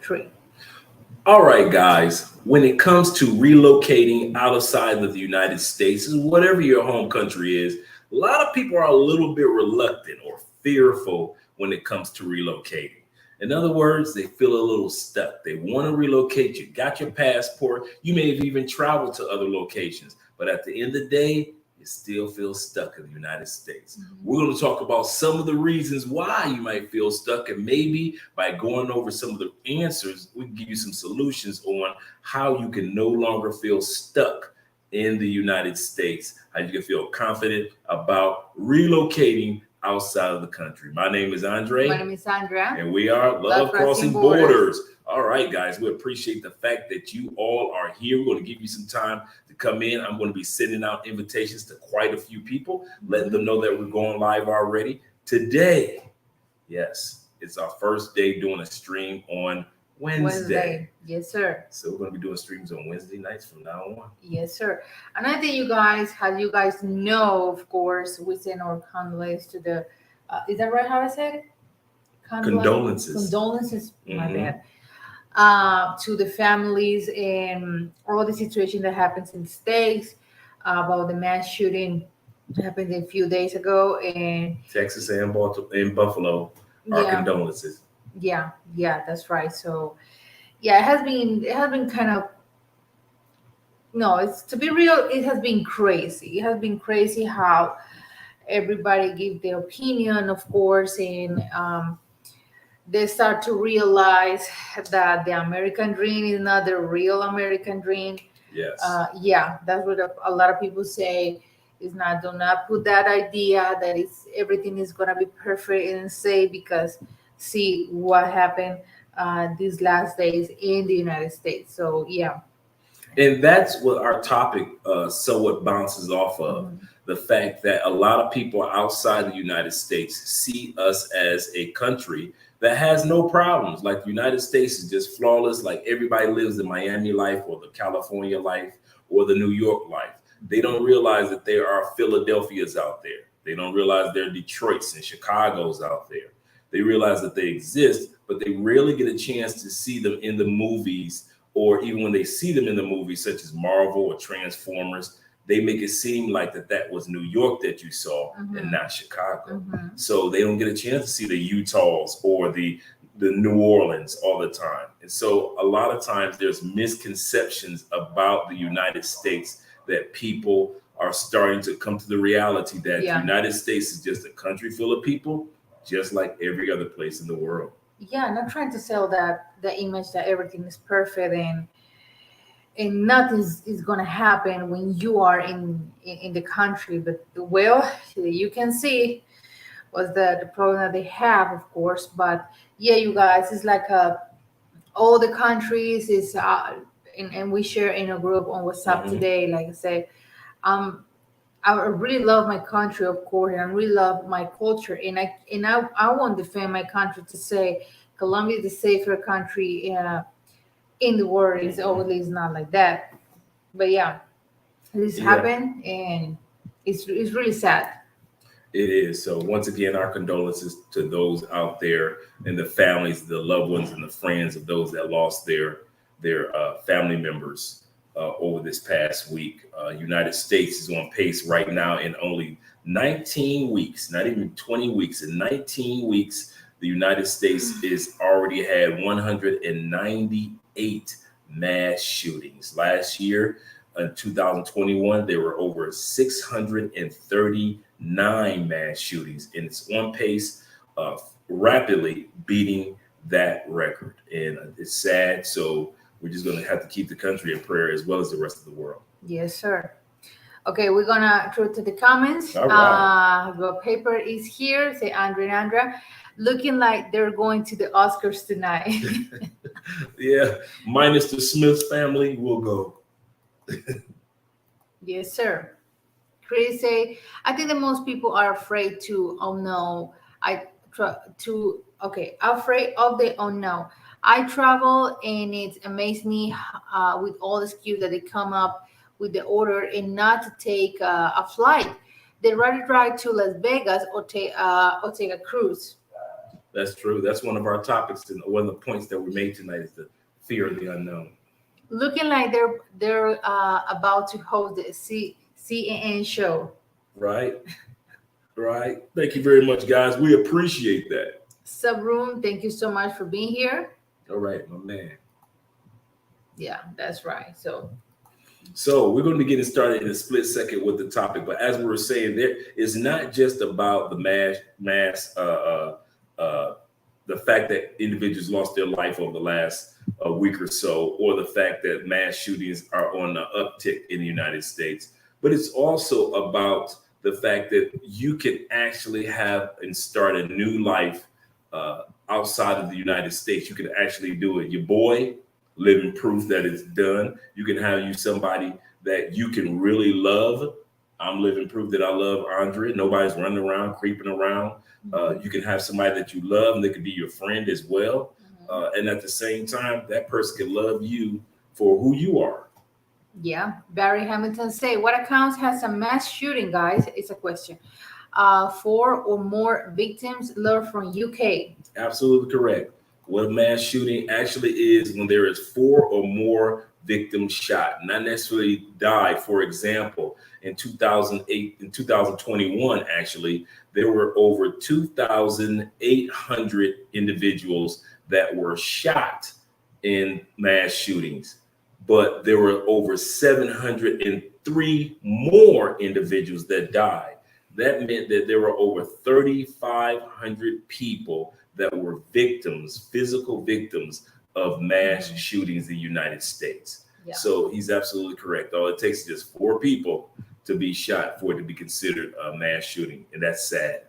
three. All right, guys, when it comes to relocating outside of the United States, whatever your home country is, a lot of people are a little bit reluctant or fearful when it comes to relocating. In other words, they feel a little stuck. They want to relocate. You got your passport. You may have even traveled to other locations. But at the end of the day, you still feel stuck in the United States. We're going to talk about some of the reasons why you might feel stuck. And maybe by going over some of the answers, we can give you some solutions on how you can no longer feel stuck in the United States, how you can feel confident about relocating outside of the country. My name is Andre. My name is Sandra. And we are Love Crossing Borders. All right, guys, we appreciate the fact that you all are here. We're going to give you some time to come in. I'm going to be sending out invitations to quite a few people, letting them know that we're going live already. Today, yes, it's our first day doing a stream on Wednesday. Yes, sir. So we're going to be doing streams on Wednesday nights from now on. Yes, sir. And I think you guys, as you guys know, of course, we send our condolences to the, is that right how I said it? Condolences. Condolences, my bad. To the families and all the situation that happens in the States about the mass shooting that happened a few days ago in Texas and Buffalo. Our condolences. Yeah, that's right. So yeah, it has been kind of, no, it's to be real, it has been crazy. It has been crazy how everybody give their opinion, of course, and they start to realize that the American dream is not the real American dream. Yes. That's what a lot of people say. Is not, do not put that idea that everything is gonna be perfect and safe, because see what happened these last days in the United States. So yeah. And that's what our topic somewhat bounces off of. The fact that a lot of people outside the United States see us as a country that has no problems. Like the United States is just flawless. Like everybody lives the Miami life or the California life or the New York life. They don't realize that there are Philadelphias out there. They don't realize there are Detroits and Chicago's out there. They realize that they exist, but they rarely get a chance to see them in the movies, or even when they see them in the movies, such as Marvel or Transformers, they make it seem like that was New York that you saw and not Chicago. So they don't get a chance to see the Utahs or the New Orleans all the time. And so a lot of times there's misconceptions about the United States that people are starting to come to the reality that the United States is just a country full of people, just like every other place in the world. Yeah, not trying to sell the image that everything is perfect and nothing is gonna happen when you are in the country. But well, you can see was the problem that they have, of course. But yeah, you guys, it's like all the countries is and we share in a group on WhatsApp today. Like I said, I really love my country, of course, and I really love my culture, and I want to defend my country to say Colombia is the safer country in the world. It's always not like that, but yeah, this happened, and it's really sad. It is. So once again, our condolences to those out there and the families, the loved ones, and the friends of those that lost their family members over this past week. United States is on pace right now in only 19 weeks, not even 20 weeks. In 19 weeks, the United States is already had 198 mass shootings. Last year, in 2021, there were over 639 mass shootings, and it's on pace of rapidly beating that record. And it's sad. So we're just going to have to keep the country in prayer as well as the rest of the world. Yes, sir. Okay, we're gonna throw to the comments. All right. The paper is here. Say Andre and Andra, looking like they're going to the Oscars tonight. Yeah, minus the Smith family, we'll go. Yes, sir. Chris say, I think that most people are afraid to unknown. Afraid of the unknown. I travel and it amazes me with all the excuse that they come up with the order and not to take a flight. They rather drive to Las Vegas or take a cruise. That's true. That's one of our topics, and one of the points that we made tonight is the fear of the unknown. Looking like they're about to host the CNN show. Right, right. Thank you very much, guys. We appreciate that. Subroom, thank you so much for being here. All right, my man. Yeah, that's right. So we're going to be getting started in a split second with the topic, but as we were saying, there is not just about the the fact that individuals lost their life over the last week or so, or the fact that mass shootings are on the uptick in the United States, but it's also about the fact that you can actually have and start a new life outside of the United States. You can actually do it. Your boy, living proof that it's done. You can have you somebody that you can really love. I'm living proof that I love Andre. Nobody's running around, creeping around. You can have somebody that you love, and they could be your friend as well. And at the same time, that person can love you for who you are. Yeah, Barry Hamilton say, what accounts has a mass shooting, guys? It's a question. 4 or more victims learned from UK. Absolutely correct. What a mass shooting actually is when there is 4 or more victims shot, not necessarily died. For example, in 2008, in 2021, actually, there were over 2,800 individuals that were shot in mass shootings, but there were over 703 more individuals that died. That meant that there were over 3,500 people that were victims, physical victims of mass shootings in the United States. Yeah. So he's absolutely correct. All it takes is just 4 people to be shot for it to be considered a mass shooting, and that's sad.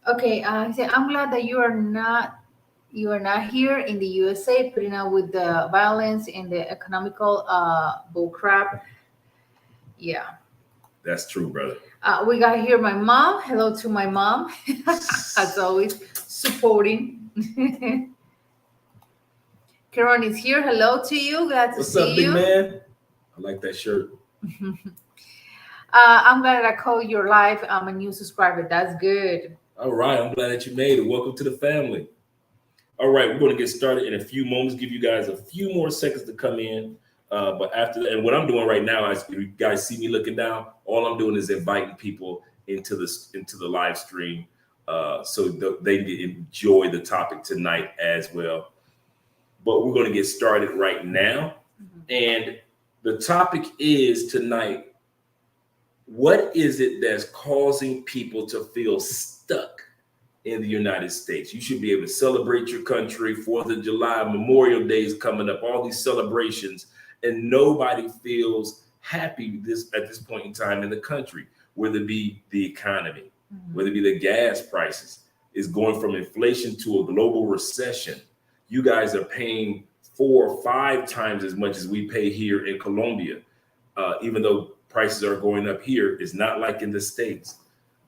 Okay, I'm glad that you are not here in the USA putting up with the violence and the economical bull crap. Yeah, that's true, brother. We got here my mom. Hello to my mom, as always, supporting. Karen is here. Hello to you. Glad to see you. What's up, big man? I like that shirt. I'm glad that I called your live. I'm a new subscriber. That's good. All right. I'm glad that you made it. Welcome to the family. All right. We're going to get started in a few moments. Give you guys a few more seconds to come in. But after that, and what I'm doing right now, as you guys see me looking down, all I'm doing is inviting people into the live stream so they enjoy the topic tonight as well. But we're going to get started right now. And the topic is tonight, what is it that's causing people to feel stuck in the United States? You should be able to celebrate your country. 4th of July, Memorial Day is coming up, all these celebrations, and nobody feels happy at this point in time in the country, whether it be the economy, whether it be the gas prices is going from inflation to a global recession. You guys are paying 4 or 5 times as much as we pay here in Colombia, even though prices are going up here. It's not like in the States.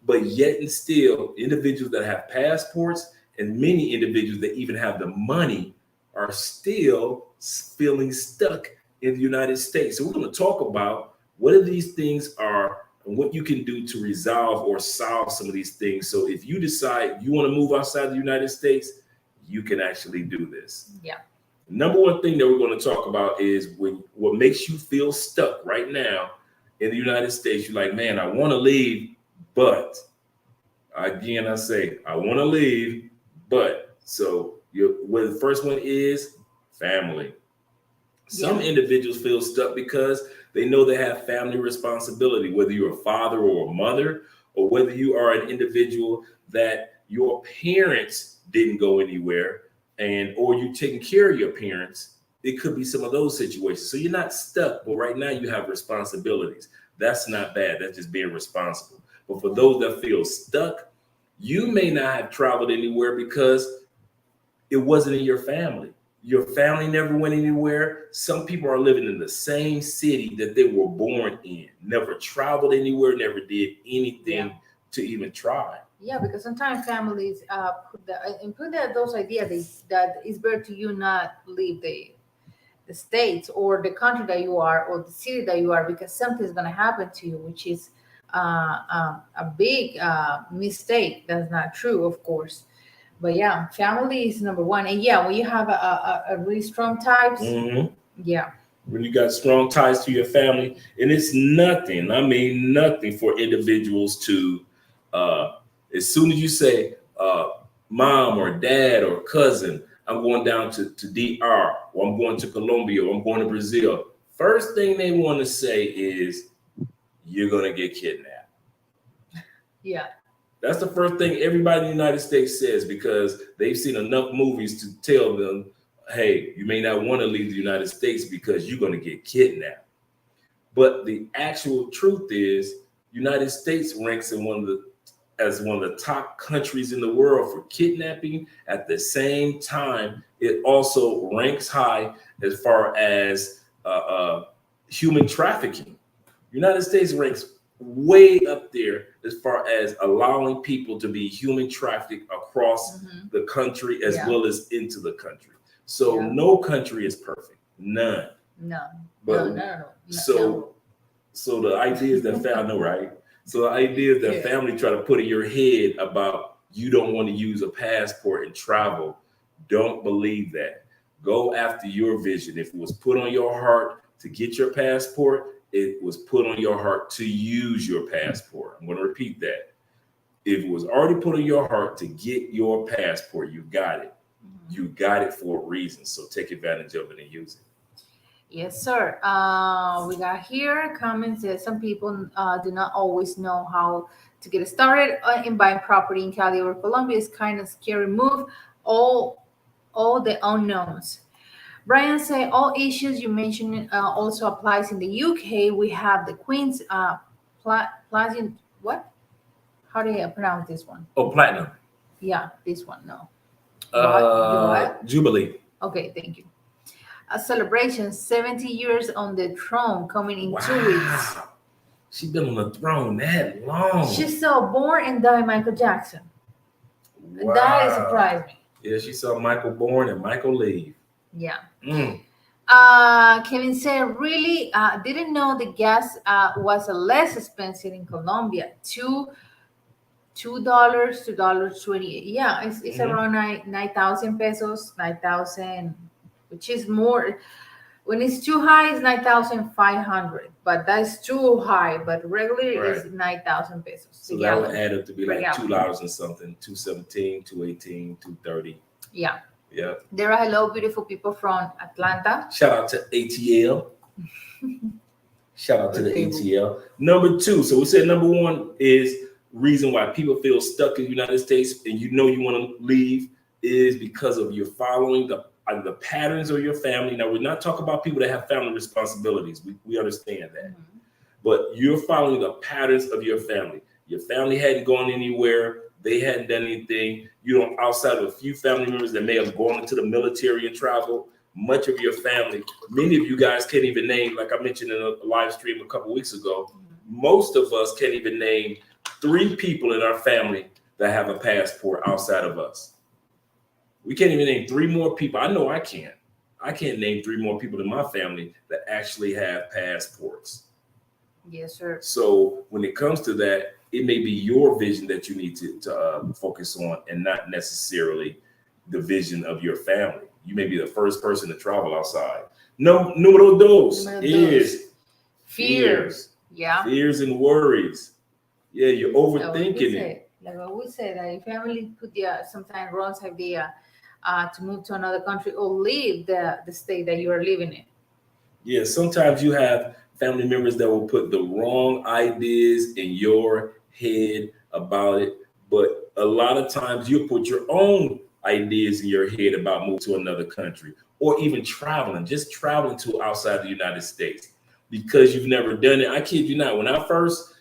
But yet and still, individuals that have passports and many individuals that even have the money are still feeling stuck in the United States. So we're going to talk about what these things are and what you can do to resolve or solve some of these things. So if you decide you want to move outside the United States, you can actually do this. Yeah. Number one thing that we're going to talk about is what makes you feel stuck right now in the United States. You're like, man, I want to leave, but again, I say, I want to leave, but so the first one is family. Some individuals feel stuck because they know they have family responsibility, whether you're a father or a mother, or whether you are an individual that your parents didn't go anywhere or you're taking care of your parents. It could be some of those situations. So you're not stuck, but right now you have responsibilities. That's not bad. That's just being responsible. But for those that feel stuck, you may not have traveled anywhere because it wasn't in your family. Your family never went anywhere. Some people are living in the same city that they were born in, never traveled anywhere, never did anything to even try. Yeah, because sometimes families put those ideas that it's better to you not leave the states or the country that you are or the city that you are, because something's going to happen to you, which is a big mistake. That's not true, of course. But yeah, family is number one. And yeah, when you have a really strong ties, yeah. When you got strong ties to your family, and it's nothing, I mean, nothing for individuals to, as soon as you say, mom or dad or cousin, I'm going down to DR, or I'm going to Colombia, or I'm going to Brazil. First thing they want to say is, you're going to get kidnapped. Yeah. That's the first thing everybody in the United States says, because they've seen enough movies to tell them, hey, you may not want to leave the United States because you're going to get kidnapped. But the actual truth is, United States ranks in as one of the top countries in the world for kidnapping. At the same time, it also ranks high as far as human trafficking. United States ranks way up there as far as allowing people to be human trafficked across the country as well as into the country. So no country is perfect, none. But no. So the idea is that I know, right? So the idea is that family try to put in your head about you don't want to use a passport and travel. Don't believe that. Go after your vision. If it was put on your heart to get your passport, it was put on your heart to use your passport. I'm going to repeat that. If it was already put on your heart to get your passport, you got it. You got it for a reason. So take advantage of it and use it. Yes, sir. We got here comments that some people do not always know how to get started in buying property in Cali or Colombia. It's kind of scary move. All the unknowns. Brian said all issues you mentioned also applies in the UK. We have the Queen's Platinum. What? How do you pronounce this one? Oh, Platinum. Yeah, this one. No. What? Jubilee. Okay, thank you. A celebration, 70 years on the throne, coming in 2 weeks. She's been on the throne that long. She saw born and died Michael Jackson. Wow. That surprised me. Yeah, she saw Michael born and Michael leave. Yeah. Kevin said, really didn't know the gas was less expensive in Colombia. $2 to $2.28. Yeah, it's around 9,000 pesos, 9,000, which is more. When it's too high, it's 9,500, but that's too high. But regularly, it's 9,000 pesos. So that would add up to be like $2 and something, 217, 218, 230. Yeah. Yeah. There are hello, beautiful people from Atlanta. Shout out to ATL. Shout out to the ATL. Number 2. So we said number 1 is reason why people feel stuck in the United States and you know you want to leave is because of you following the patterns of your family. Now, we're not talking about people that have family responsibilities. We understand that. But you're following the patterns of your family. Your family hadn't gone anywhere. They hadn't done anything. You don't, outside of a few family members that may have gone into the military and traveled, much of your family, many of you guys can't even name, like I mentioned in a live stream a couple weeks ago, most of us can't even name 3 people in our family that have a passport outside of us. We can't even name 3 more people. I know I can't. I can't name 3 more people in my family that actually have passports. Yes, sir. So when it comes to that, it may be your vision that you need to focus on and not necessarily the vision of your family. You may be the first person to travel outside. Numero dos is fears. Yeah. Fears and worries. Yeah, you're overthinking it. Like what we said, that your family could sometimes wrong idea to move to another country or leave the state that you are living in. Yeah, sometimes you have family members that will put the wrong ideas in your head about it, but a lot of times you put your own ideas in your head about moving to another country or even just traveling to outside the United States because you've never done it. I kid you not. When I first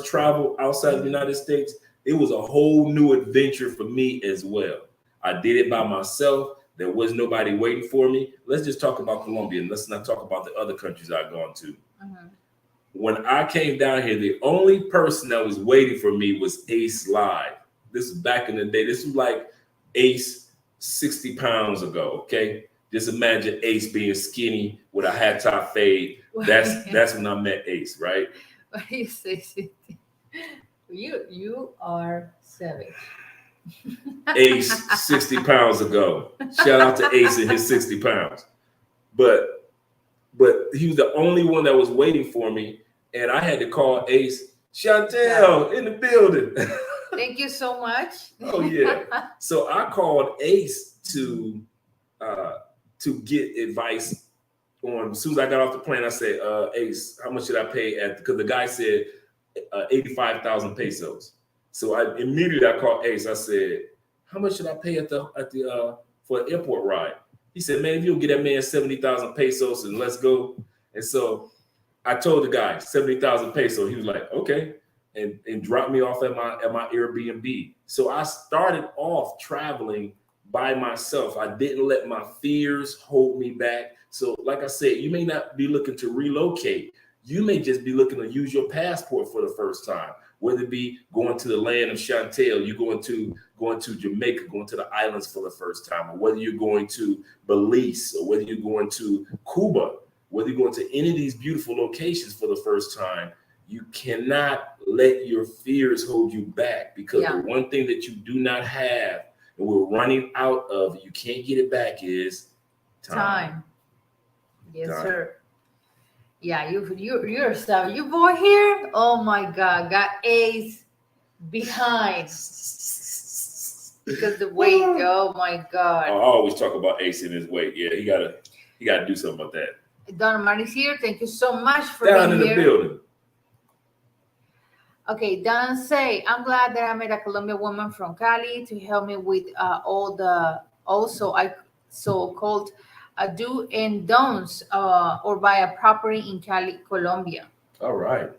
traveled outside the United States, it was a whole new adventure for me as well. I did it by myself. There was nobody waiting for me. Let's just talk about Colombia and let's not talk about the other countries I've gone to. When I came down here, the only person that was waiting for me was Ace Live. This was back in the day. This was like Ace 60 pounds ago, okay? Just imagine Ace being skinny with a hat top fade. That's when I met Ace, right? What do you say, 60? You are savage. Ace 60 pounds ago. Shout out to Ace and his 60 pounds. But he was the only one that was waiting for me, and I had to call Ace. Chantel in the building. Thank you so much. Oh yeah. So I called Ace to get advice on. As soon as I got off the plane, I said, Ace, how much should I pay because the guy said 85,000 pesos. So I called Ace. I said, how much should I pay for an airport ride? He said, man, if you'll get that man 70,000 pesos and let's go. And so I told the guy 70,000 pesos. He was like, okay, and dropped me off at my Airbnb. So I started off traveling by myself. I didn't let my fears hold me back. So like I said, you may not be looking to relocate. You may just be looking to use your passport for the first time, whether it be going to the land of Chantel, you going to Jamaica, going to the islands for the first time, or whether you're going to Belize, or whether you're going to Cuba, whether you're going to any of these beautiful locations for the first time. You cannot let your fears hold you back, because the one thing that you do not have and we're running out of, you can't get it back, is time. Yes, sir. Yeah, you're stuff. You boy here, oh my God, got Ace behind because the weight. Oh my God. I always talk about Ace in his weight. Yeah, he gotta do something about that. Don Marty's here. Thank you so much for down being in here. The building. Okay, Don say, I'm glad that I met a Colombian woman from Cali to help me with all the so-called do and don'ts or buy a property in Cali, Colombia. All right.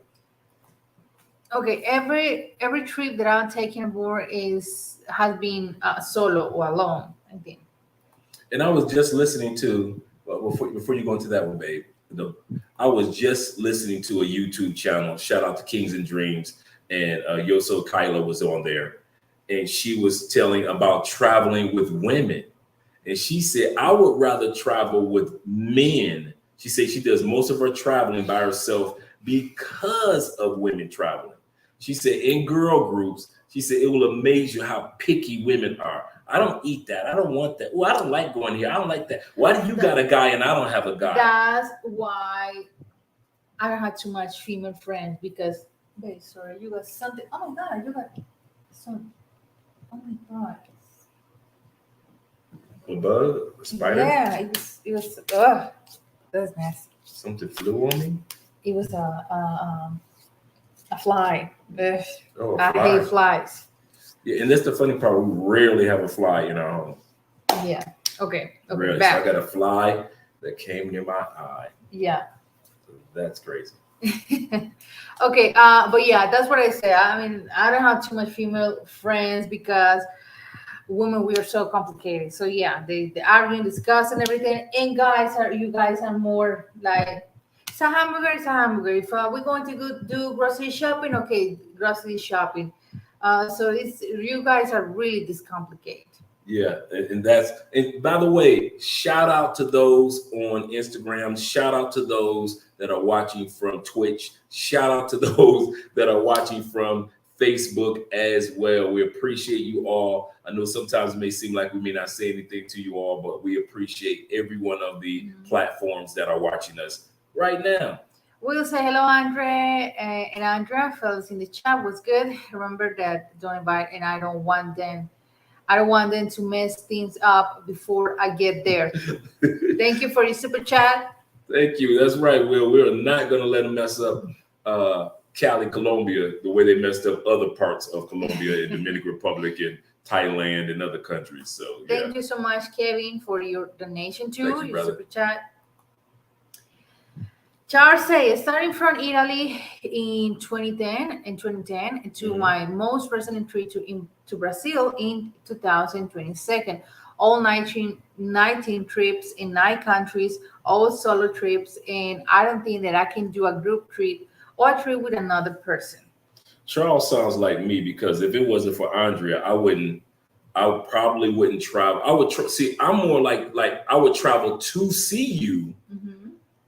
Okay, every trip that I'm taking aboard has been solo or alone, I think. And I was just listening to before you go into that one, babe. I was just listening to a YouTube channel. Shout out to Kings and Dreams, and Yoso Kyla was on there, and she was telling about traveling with women. And she said, I would rather travel with men. She said she does most of her traveling by herself because of women traveling. She said in girl groups, she said it will amaze you how picky women are. I don't eat that. I don't want that. Oh, I don't like going here. I don't like that. Why do you got a guy and I don't have a guy? That's why I don't have too much female friends, because, wait, sorry, you got something. Oh my God, you got some. Oh my God. A bug? A spider? Yeah, it was that's nasty. Something flew on me? It was a fly. Ugh. Oh, I hate flies. Yeah, and that's the funny part. We rarely have a fly in our home. Yeah. Okay. Rarely. So I got a fly that came near my eye. Yeah. So that's crazy. Okay. But yeah, that's what I say. I mean, I don't have too much female friends because women, we are so complicated. So yeah, they argue, discuss, and everything. And you guys are more like, it's a hamburger. If we're going to do grocery shopping, okay, grocery shopping. So you guys are really this complicated. Yeah, and by the way, shout out to those on Instagram. Shout out to those that are watching from Twitch. Shout out to those that are watching from Facebook as well. We appreciate you all. I know sometimes it may seem like we may not say anything to you all, but we appreciate every one of the platforms that are watching us right now. We'll say hello, Andre, and Andrea, fellas in the chat. Was good. Remember that don't invite, and I don't want them to mess things up before I get there. Thank you for your super chat. Thank you. That's right, Will. We're not going to let them mess up Cali, Colombia, the way they messed up other parts of Colombia and Dominican Republic and Thailand and other countries. So thank you so much, Kevin, for your donation too. Thank you, brother. Super chat. Charles says, starting from Italy in 2010 to my most recent trip to Brazil in 2022. All 19 trips in 9 countries, all solo trips, and I don't think that I can do a group trip or a trip with another person. Charles sounds like me, because if it wasn't for Andrea, I probably wouldn't travel. I would see. I'm more like I would travel to see you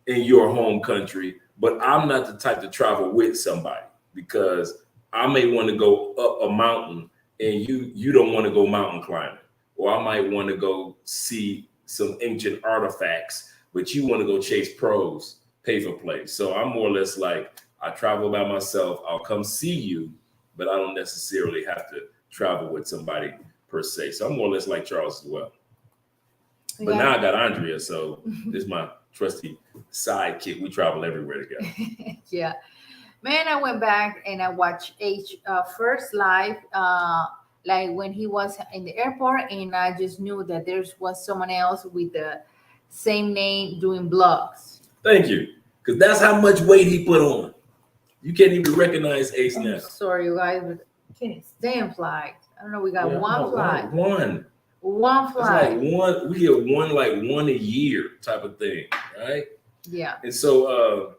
in your home country, but I'm not the type to travel with somebody, because I may want to go up a mountain and you don't want to go mountain climbing, or I might want to go see some ancient artifacts, but you want to go chase pros, pay for play. So I'm more or less like, I travel by myself. I'll come see you, but I don't necessarily have to travel with somebody per se. So I'm more or less like Charles as well. But now I got Andrea, so this is my trusty sidekick. We travel everywhere together. Yeah. Man, I went back and I watched H first live, like when he was in the airport, and I just knew that there was someone else with the same name doing blogs. Thank you, because that's how much weight he put on. You can't even recognize Ace now. Sorry, you guys, but can't stand flies. I don't know. We got one fly. One fly. It's like one. We get one a year type of thing, right? Yeah. And so,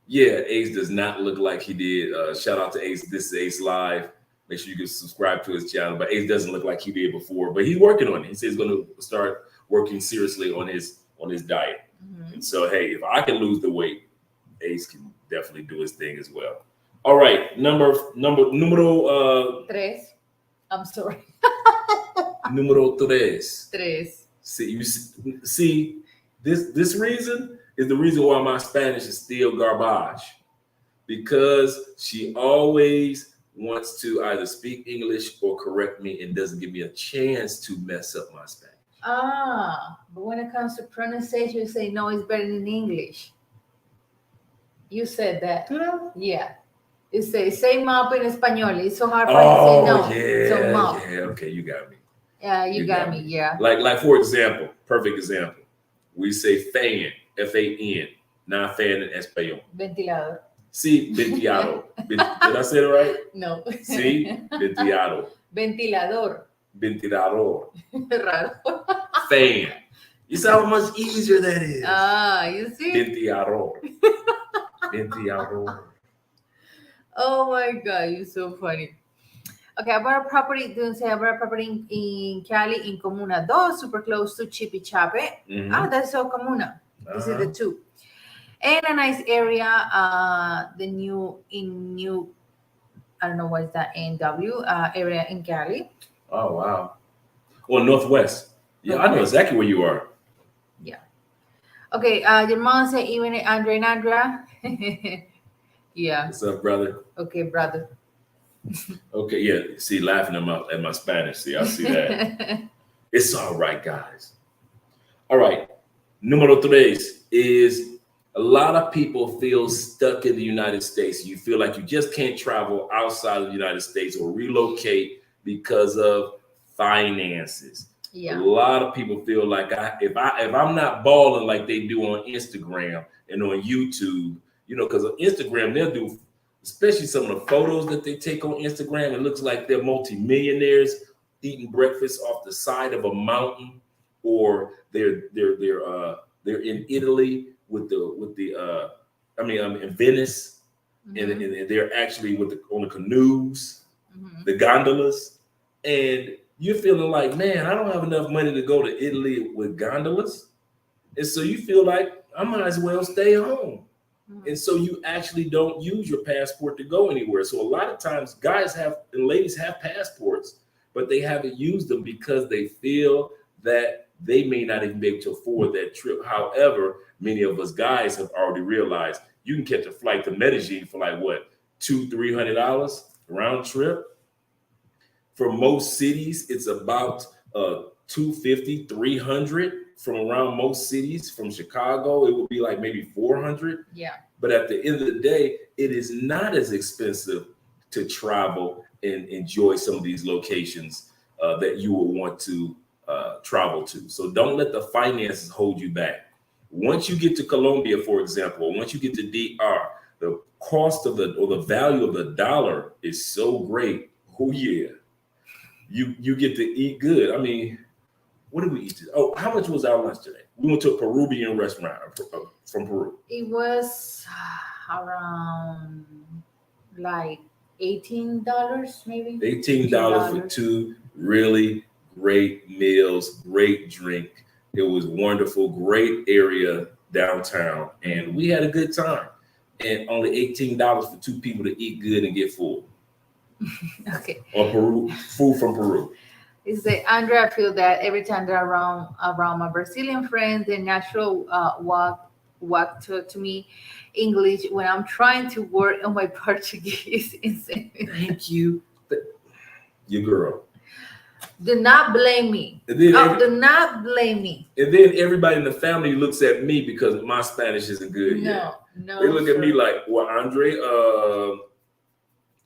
yeah, Ace does not look like he did. Shout out to Ace. This is Ace Live. Make sure you can subscribe to his channel. But Ace doesn't look like he did before. But he's working on it. He says he's going to start working seriously on his diet. Mm-hmm. And so, hey, if I can lose the weight, Ace can definitely do his thing as well. All right, número tres. I'm sorry. Número tres. Tres. See, this reason is the reason why my Spanish is still garbage, because she always wants to either speak English or correct me and doesn't give me a chance to mess up my Spanish. But when it comes to pronunciation, you say no, it's better than English. You said that. Yeah. You say mop in Espanol. It's so hard for you to say no. Yeah, so mop. Yeah, okay, you got me. Yeah, you got me. Yeah. Like for example, perfect example. We say fan, F-A-N, not fan in Espanol. Ventilador. Sí, ventilador. Did I say it right? No. Sí, ventilador. Ventilador. Ventilador. Raro. Fan. You see how much easier that is? You see? Ventilador. Ventilador. Oh my God, you're so funny. Okay, I bought a property in Cali in Comuna 2, super close to Chipichape. Mm-hmm. That's so Comuna. This is the 2. And a nice area, the new, I don't know what is that, NW area in Cali. Oh, wow. Well, Northwest. Yeah, okay. I know exactly where you are. Yeah. Okay, your mom said even Andre and Andrea. Yeah. What's up, brother? Okay, brother. Okay, yeah. See, laughing at my Spanish. See, I see that. It's all right, guys. All right. Número tres is a lot of people feel stuck in the United States. You feel like you just can't travel outside of the United States or relocate because of finances. Yeah. A lot of people feel like if I'm not balling like they do on Instagram and on YouTube, because on Instagram they'll do, especially some of the photos that they take on Instagram, it looks like they're multimillionaires eating breakfast off the side of a mountain, or they're in Italy in Venice, mm-hmm. and they're actually on the canoes, mm-hmm. the gondolas, and you're feeling like, man, I don't have enough money to go to Italy with gondolas, and so you feel like I might as well stay home. And so you actually don't use your passport to go anywhere. So a lot of times guys and ladies have passports, but they haven't used them because they feel that they may not even be able to afford that trip. However, many of us guys have already realized you can catch a flight to Medellin for like what, $200-300 round trip. For most cities, it's about $250-300 from around most cities. From Chicago, it would be like maybe $400. Yeah. But at the end of the day, it is not as expensive to travel and enjoy some of these locations that you will want to travel to. So don't let the finances hold you back. Once you get to Colombia, for example, or once you get to DR, the cost of the value of the dollar is so great. Oh yeah, you get to eat good. I mean, what did we eat today? Oh, how much was our lunch today? We went to a Peruvian restaurant from Peru. It was around like $18, maybe. $18 for 2 really great meals, great drink. It was wonderful, great area downtown, and we had a good time. And only $18 for 2 people to eat good and get full. Okay. Or Peru, food from Peru. Is that Andrea? I feel that every time they're around my Brazilian friends, they natural walk to me English when I'm trying to work on my Portuguese. Thank you. Your girl. Do not blame me. And then, Do not blame me. and then everybody in the family looks at me because my Spanish isn't good yet. No. They look at me like, well, Andre,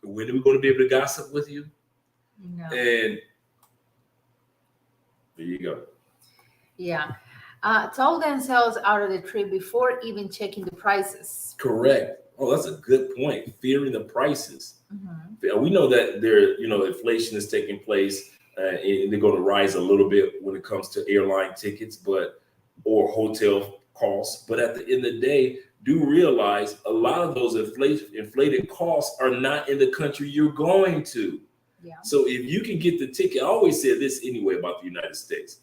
when are we going to be able to gossip with you? No. And there you go. Yeah. Told themselves out of the trip before even checking the prices. Correct. Oh, that's a good point. Fearing the prices. Mm-hmm. We know that inflation is taking place, and they're going to rise a little bit when it comes to airline tickets, or hotel costs. But at the end of the day, do realize a lot of those inflated costs are not in the country you're going to. Yeah. So if you can get the ticket, I always said this anyway about the United States.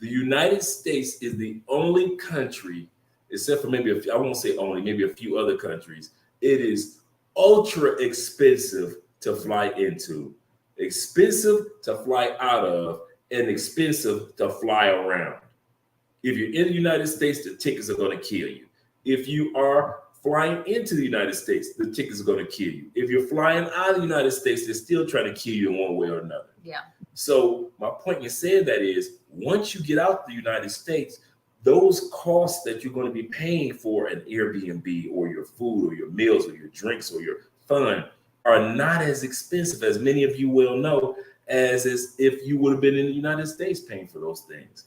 The United States is the only country, except for maybe I won't say only, maybe a few other countries. It is ultra expensive to fly into, expensive to fly out of, and expensive to fly around. If you're in the United States, the tickets are going to kill you. If you are flying into the United States, the tickets are going to kill you. If you're flying out of the United States, they're still trying to kill you in one way or another. Yeah. So my point in saying that is, once you get out the United States, those costs that you're going to be paying for an Airbnb or your food or your meals or your drinks or your fun are not as expensive, as many of you well know, as if you would have been in the United States paying for those things.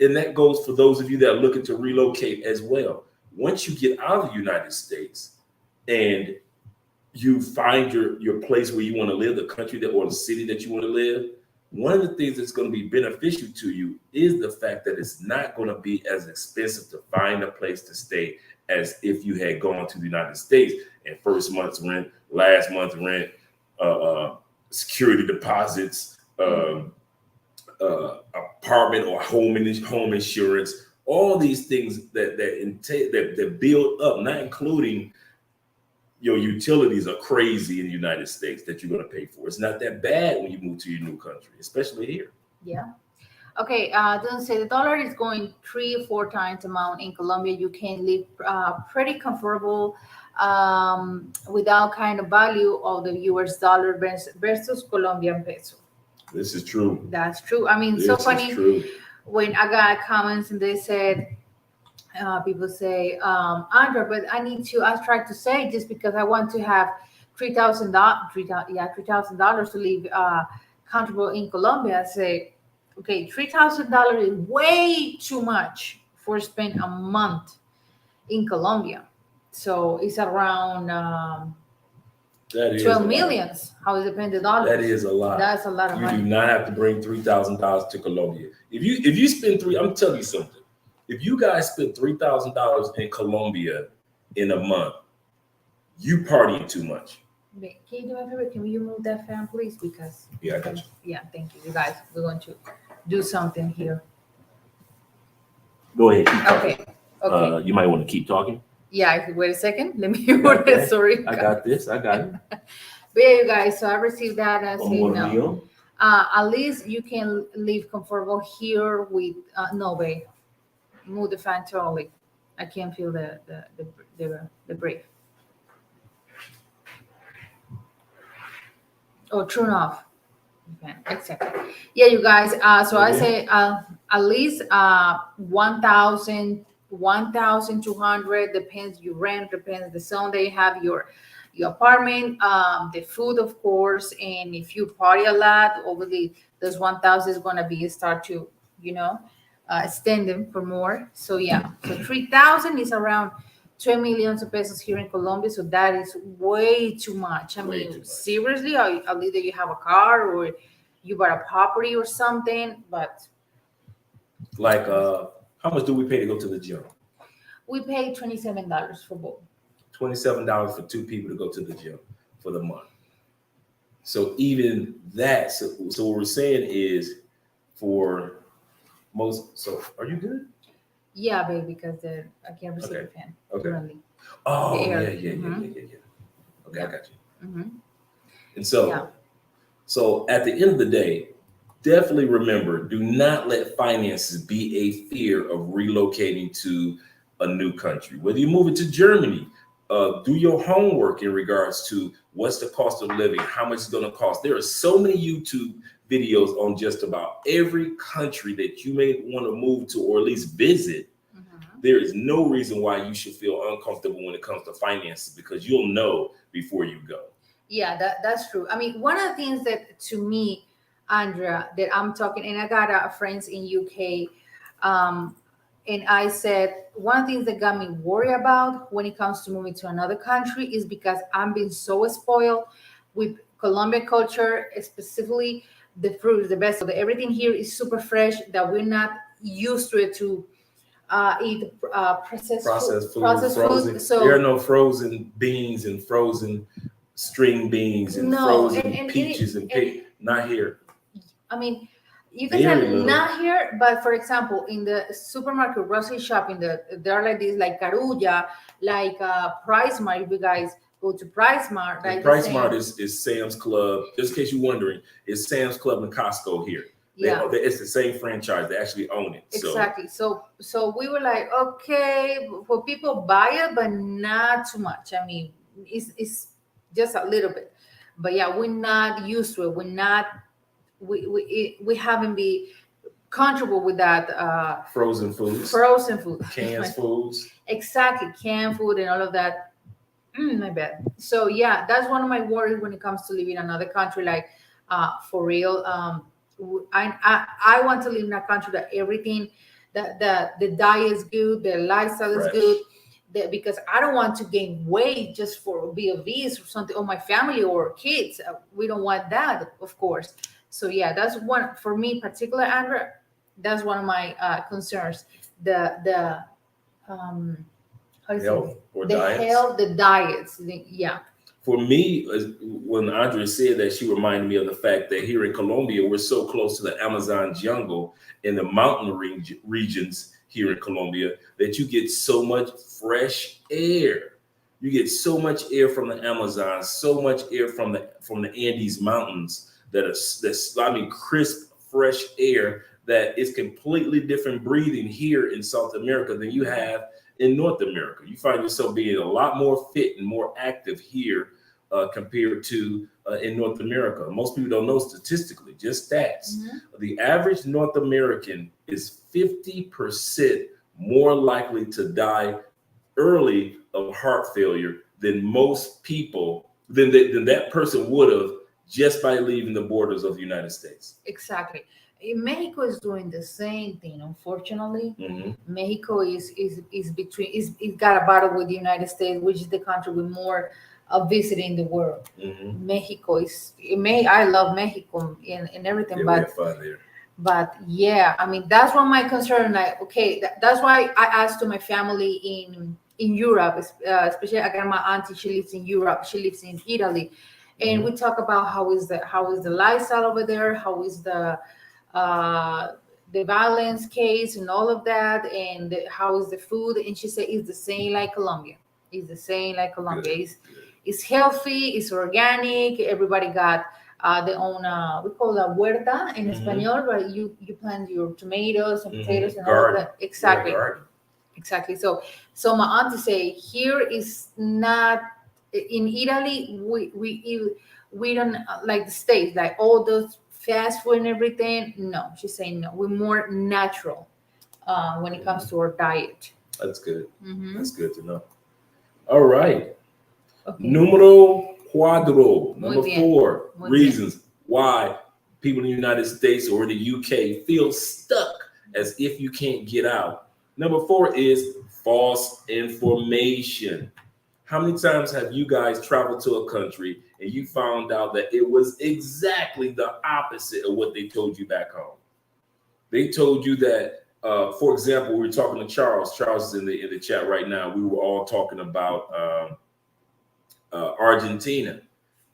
And that goes for those of you that are looking to relocate as well. Once you get out of the United States and you find your place where you want to live, the country or the city that you want to live, one of the things that's going to be beneficial to you is the fact that it's not going to be as expensive to find a place to stay as if you had gone to the United States and first month's rent, last month's rent, security deposits, apartment or home insurance, all these things that build up, not including your utilities are crazy in the United States that you're going to pay for. It's not that bad when you move to your new country, especially here. Yeah. Okay. Doesn't say the dollar is going 3 or 4 times amount in Colombia. You can live pretty comfortable without kind of value of the US dollar versus Colombian peso. This is true. That's true. I mean, this so funny true. When I got comments and they said, people say, Andra, but I tried to say just because I want to have $3,000 to live comfortable in Colombia. I say, okay, $3,000 is way too much for spend a month in Colombia. So it's around 12 millions. How is it paying the dollars? That is a lot. That's a lot of money. You do not have to bring $3,000 to Colombia. If you spend I'm telling you something. If you guys spend $3,000 in Colombia in a month, you partying too much. Can you do me a favor? Can you move that fan, please? Because I got you. Yeah, thank you. You guys, we're going to do something here. Go ahead. Okay. You might want to keep talking. Yeah. Wait a second. Let me order it. Sorry. I got this. I got it. But yeah, you guys. So I received that. I say no. At least you can live comfortable here with no, babe. Move the fan totally. I can't feel the brake. Oh, turn off. Okay, exactly. Yeah, you guys. So I say at least 1,000, 1,200. Depends you rent. Depends the zone that you have your apartment. The food, of course, and if you party a lot, obviously those 1,000 is gonna be start to extend them for more. So yeah, so 3,000 is around 2 million pesos here in Colombia. So that is way too much. I mean, seriously, either you have a car or you bought a property or something. But like, how much do we pay to go to the gym? We pay $27 for both. $27 for 2 people to go to the gym for the month. So even that, so what we're saying is for most. So are you good? Yeah, babe, because I can't receive the fan. Okay. Currently. Oh, yeah. Okay, I got you. Mm-hmm. And so at the end of the day, definitely remember, do not let finances be a fear of relocating to a new country. Whether you move it to Germany, do your homework in regards to what's the cost of living, how much it's going to cost. There are so many YouTube videos on just about every country that you may want to move to or at least visit. There is no reason why you should feel uncomfortable when it comes to finances, because you'll know before you go. Yeah, that's true. I mean, one of the things that to me, Andrea, that I'm talking, and I got friends in UK, and I said one of the things that got me worried about when it comes to moving to another country is because I'm being so spoiled with Colombian culture, specifically the fruits, the vegetables. Everything here is super fresh, that we're not used to it to eat processed frozen. food. So there are no frozen beans and frozen string beans and frozen peaches and not here. I mean, you can say not here, but for example, in the supermarket grocery shopping, there are like these, like Carulla, like Price Mart. If you guys go to Price Mart, like Price Mart is Sam's Club. Just in case you're wondering, it's Sam's Club and Costco here. It's the same franchise. They actually own it. Exactly. So we were like, okay, for people buy it, but not too much. I mean, it's just a little bit. But yeah, we're not used to it. We're not. We haven't been comfortable with that. Frozen food, canned foods. Exactly, canned food and all of that. My bad. So yeah, that's one of my worries when it comes to living in another country. Like, for real, I want to live in a country that everything, that the diet is good, the lifestyle is good. Because I don't want to gain weight just for be obese or something, or my family or kids. We don't want that, of course. So yeah, that's one for me, particular, Andrea. That's one of my concerns. The health or diets. Health, the diets. Yeah. For me, when Andrea said that, she reminded me of the fact that here in Colombia, we're so close to the Amazon jungle and the mountain regions here in Colombia that you get so much fresh air. You get so much air from the Amazon, so much air from the Andes Mountains that's crisp, fresh air that is completely different breathing here in South America than you have in North America. You find yourself being a lot more fit and more active here compared to in North America. Most people don't know statistically, just stats. The average North American is 50% more likely to die early of heart failure than most people, than that person would have just by leaving the borders of the United States. Exactly. Mexico is doing the same thing. Unfortunately, Mexico is between it got a battle with the United States, which is the country with more visiting in the world. Mexico I love Mexico and everything, yeah, but fun there. But yeah, I mean, that's one of my concern. Like, okay, that's why I asked to my family in Europe, especially I got my auntie. She lives in Europe. She lives in Italy, and we talk about how is the lifestyle over there, how is the violence case and all of that, and how is the food. And she said it's the same like Colombia. It's the same like Colombia. It's healthy. It's organic. Everybody got their own. We call that huerta in Espanol, but you plant your tomatoes and potatoes and all of that. Exactly. Exactly. So my auntie say here is not in Italy. We don't like the States, like all those fast food and everything. No, she's saying no. We're more natural when it comes to our diet. That's good. That's good to know. All right. Okay. Numero cuatro. Number 4 reasons why people in the United States or the UK feel stuck as if you can't get out. Number 4 is false information. How many times have you guys traveled to a country and you found out that it was exactly the opposite of what they told you back home? They told you that, for example, we were talking to Charles. Charles is in the chat right now. We were all talking about Argentina.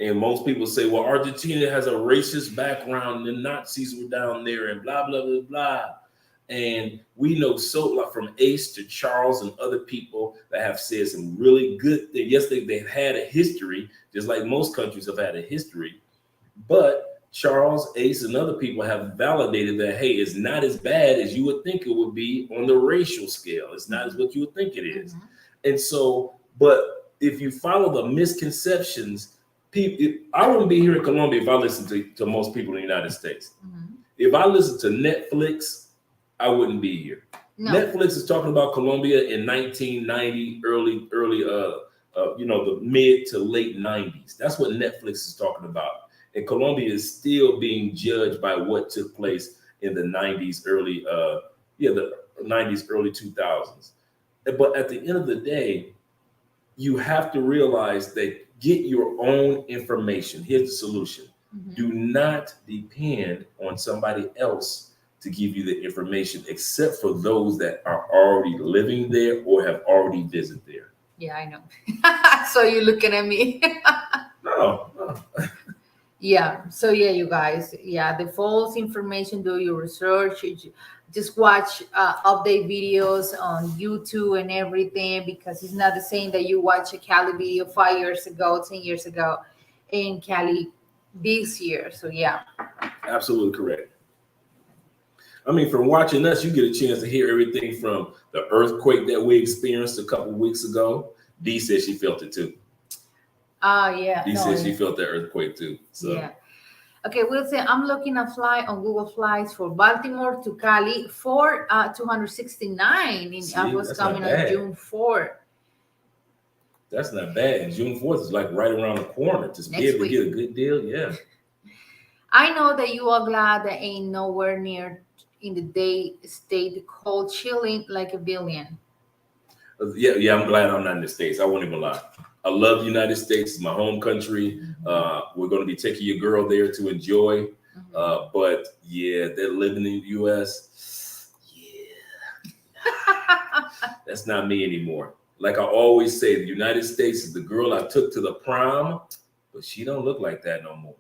And most people say, well, Argentina has a racist background and the Nazis were down there and blah, blah, blah, blah. And we know so, like from Ace to Charles and other people that have said some really good things. Yes, they've had a history, just like most countries have had a history. But Charles, Ace, and other people have validated that, hey, it's not as bad as you would think it would be on the racial scale. It's not as what you would think it is. And so, but if you follow the misconceptions, people, I wouldn't be here in Colombia if I listened to most people in the United States. If I listened to Netflix, I wouldn't be here. No. Netflix is talking about Colombia in 1990, early, the mid to late 90s. That's what Netflix is talking about. And Colombia is still being judged by what took place in the 90s, the 90s, early 2000s. But at the end of the day, you have to realize that get your own information. Here's the solution. Do not depend on somebody else to give you the information, except for those that are already living there or have already visited there. Yeah, I know. So you're looking at me. No. Yeah. So yeah, you guys. Yeah, the false information. Do your research. Just watch update videos on YouTube and everything, because it's not the same that you watch a Cali video 5 years ago, 10 years ago, in Cali this year. So yeah. Absolutely correct. I mean, from watching us, you get a chance to hear everything from the earthquake that we experienced a couple of weeks ago. Dee said she felt it too. Yeah. Dee said she felt that earthquake too. So. Yeah. Okay, we'll say I'm looking at flight on Google Flights for Baltimore to Cali for 269. I was coming on June 4th. That's not bad. And June 4th is like right around the corner. Just be able to get a good deal. Yeah. I know that you are glad that ain't nowhere near in the state called chilling like a billion. Yeah, I'm glad I'm not in the States. I won't even lie. I love the United States. It's my home country. We're going to be taking your girl there to enjoy. But yeah, they're living in the U.S. Yeah. That's not me anymore. Like I always say, the United States is the girl I took to the prom, but she don't look like that no more.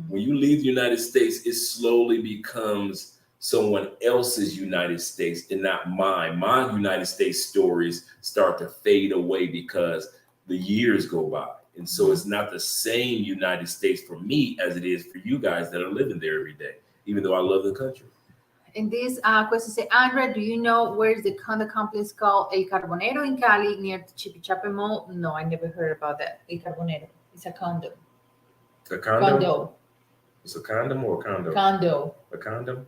When you leave the United States, it slowly becomes someone else's United States and not mine. My United States stories start to fade away because the years go by. And so it's not the same United States for me as it is for you guys that are living there every day, even though I love the country. And this question says, Andrea, do you know where's the condo complex called El Carbonero in Cali near Chipichape Mall? No, I never heard about that. El Carbonero. It's a condo. A condo? Condo. It's a condom or a condo? Condo. A condom?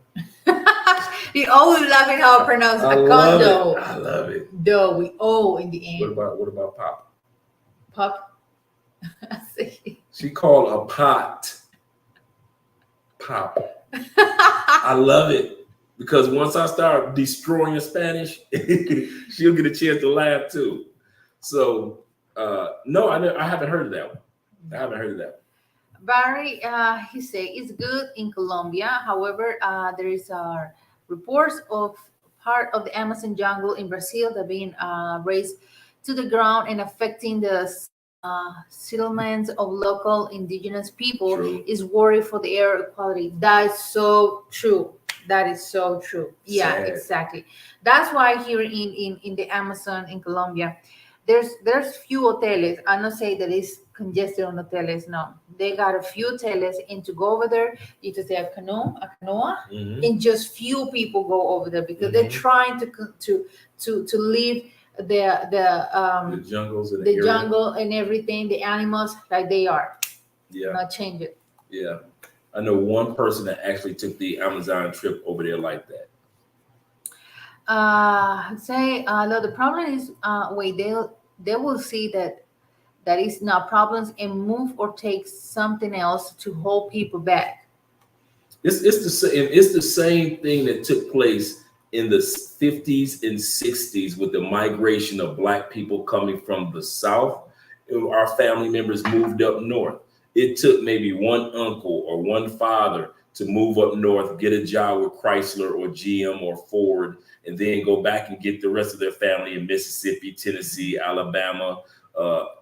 You always love it how I pronounce a condo. I love it. Do we O in the end. What about pop? Pop? She called a pot pop. I love it, because once I start destroying Spanish, she'll get a chance to laugh too. So no, I haven't heard of that one. I haven't heard of that one. Barry, he said it's good in Colombia. However, there is reports of part of the Amazon jungle in Brazil that being raised to the ground and affecting the settlements of local indigenous people. True. Is worried for the air quality. That is so true. That is so true. Yeah, sad. Exactly. That's why here in the Amazon in Colombia, there's few hoteles. I'm not saying that it's congested on hoteles. No, they got a few hoteles, and to go over there, you just say a canoa, and just few people go over there because they're trying to leave the jungles and the jungle and everything, the animals like they are. Yeah, not change it. Yeah, I know one person that actually took the Amazon trip over there like that. The problem is they will see that is not problems and move or take something else to hold people back. It's the same thing that took place in the 50s and 60s with the migration of Black people coming from the South. Our family members moved up north. It took maybe one uncle or one father to move up north, get a job with Chrysler or GM or Ford, and then go back and get the rest of their family in Mississippi, Tennessee, Alabama,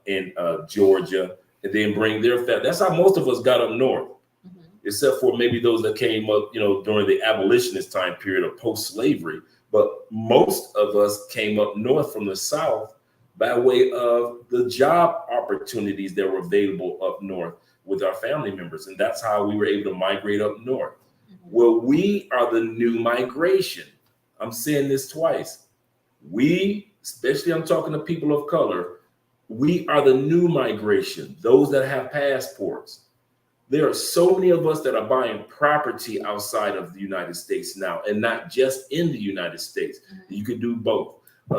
and Georgia, and then bring their family. That's how most of us got up north. except for maybe those that came up, during the abolitionist time period or post-slavery. But most of us came up north from the South by way of the job opportunities that were available up north with our family members. And that's how we were able to migrate up north. Well, we are the new migration. I'm saying this twice. We, especially I'm talking to people of color, we are the new migration, those that have passports. There are so many of us that are buying property outside of the United States now, and not just in the United States. You could do both.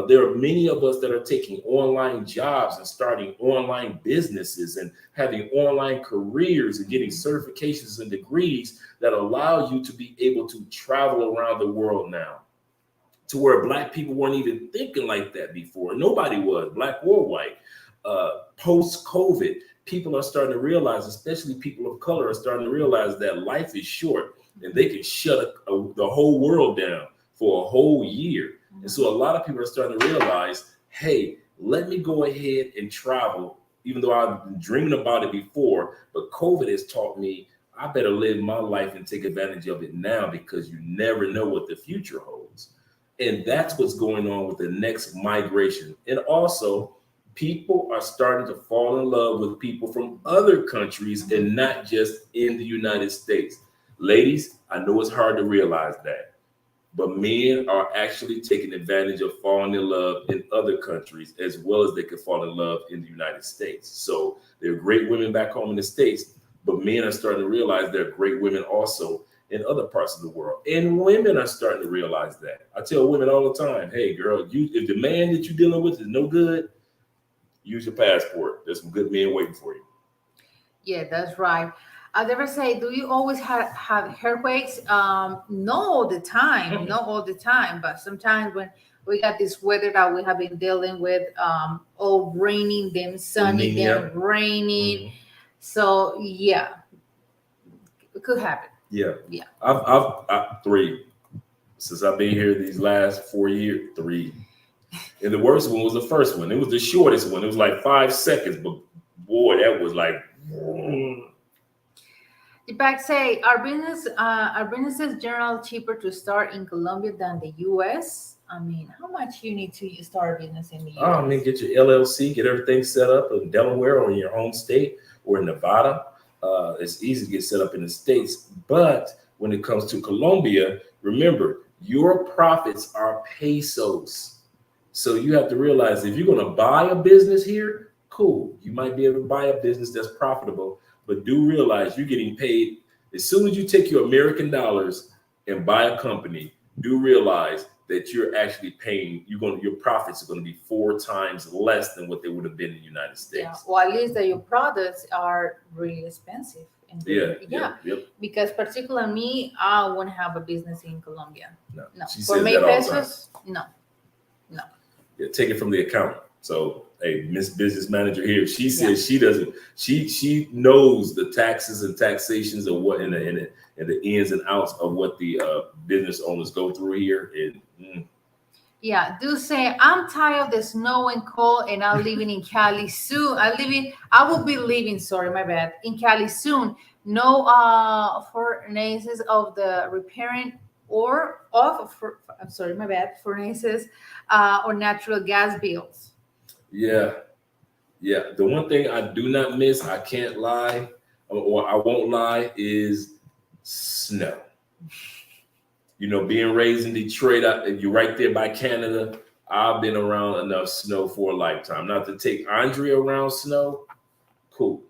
There are many of us that are taking online jobs and starting online businesses and having online careers and getting certifications and degrees that allow you to be able to travel around the world now, to where Black people weren't even thinking like that before. Nobody was, Black or white. Post-COVID, people are starting to realize, especially people of color, are starting to realize that life is short and they can shut the whole world down for a whole year. And so a lot of people are starting to realize, hey, let me go ahead and travel, even though I've been dreaming about it before. But COVID has taught me I better live my life and take advantage of it now, because you never know what the future holds. And that's what's going on with the next migration. And also, people are starting to fall in love with people from other countries and not just in the United States. Ladies, I know it's hard to realize that, but men are actually taking advantage of falling in love in other countries as well as they can fall in love in the United States. So there are great women back home in the States, but men are starting to realize there are great women also in other parts of the world. And women are starting to realize that. I tell women all the time, hey, girl, if the man that you're dealing with is no good, use your passport. There's some good men waiting for you. Yeah, that's right. I never say, do you always have earthquakes? No, all the time, not all the time, but sometimes when we got this weather that we have been dealing with, all raining, then sunny, then raining. So yeah, it could happen. Yeah. I've three since I've been here these last 4 years. 3. And the worst one was the first one. It was the shortest one. It was like 5 seconds, but boy, that was like. In fact, say, are businesses generally cheaper to start in Colombia than the U.S.? I mean, how much you need to start a business in the U.S.? I mean, get your LLC, get everything set up in Delaware or in your home state or in Nevada. It's easy to get set up in the States. But when it comes to Colombia, remember, your profits are pesos. So you have to realize, if you're going to buy a business here, cool. You might be able to buy a business that's profitable, but do realize you're getting paid. As soon as you take your American dollars and buy a company, do realize that you're actually paying, your profits are going to be 4 times less than what they would have been in the United States. Yeah, well, at least that your products are really expensive. Yeah. Because particularly me, I want to have a business in Colombia. No. For me, pesos, no. Yeah, take it from the accountant. So, hey, Miss Business Manager here, she says she doesn't. She knows the taxes and taxations of what and the ins and outs of what the business owners go through here. Yeah, do say I'm tired of the snow and cold, and I'm living in Cali soon. I will be living. Sorry, my bad. In Cali soon. No furnaces of the repairing or of. I'm sorry, my bad. Furnaces or natural gas bills. Yeah. The one thing I do not miss, I can't lie, or I won't lie, is snow. Being raised in Detroit, you're right there by Canada. I've been around enough snow for a lifetime. Not to take Andrea around snow, cool.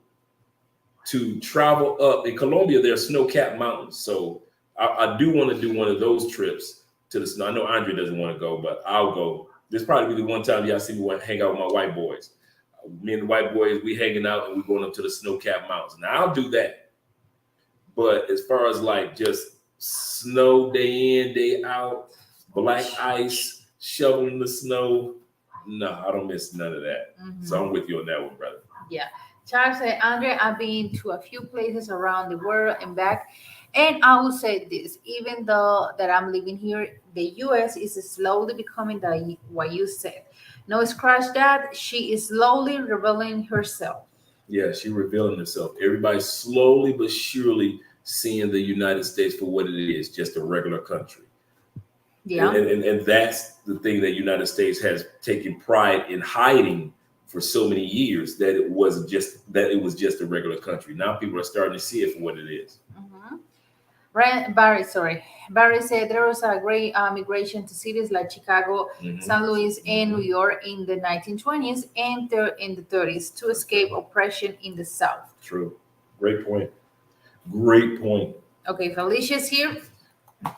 To travel up in Colombia, there are snow-capped mountains. So I do want to do one of those trips to the snow. I know Andrea doesn't want to go, but I'll go. This probably be the one time y'all see me hang out with my white boys. Me and the white boys, we hanging out and we going up to the snow-capped mountains. Now I'll do that. But as far as like just snow day in, day out, black ice, shoveling the snow, no, I don't miss none of that. So I'm with you on that one, brother. Yeah. Charles said, Andre, I've been to a few places around the world and back. And I will say this, even though that I'm living here, the U.S. is slowly becoming what you said. No, scratch that. She is slowly revealing herself. Yeah, she's revealing herself. Everybody's slowly but surely seeing the United States for what it is, just a regular country. Yeah. And that's the thing that United States has taken pride in hiding for so many years, that it was just a regular country. Now people are starting to see it for what it is. Mm-hmm. Barry said there was a great migration to cities like Chicago, St. Louis, and New York in the 1920s and in the 30s to escape oppression in the South. True. Great point. Great point. Okay, Felicia's here.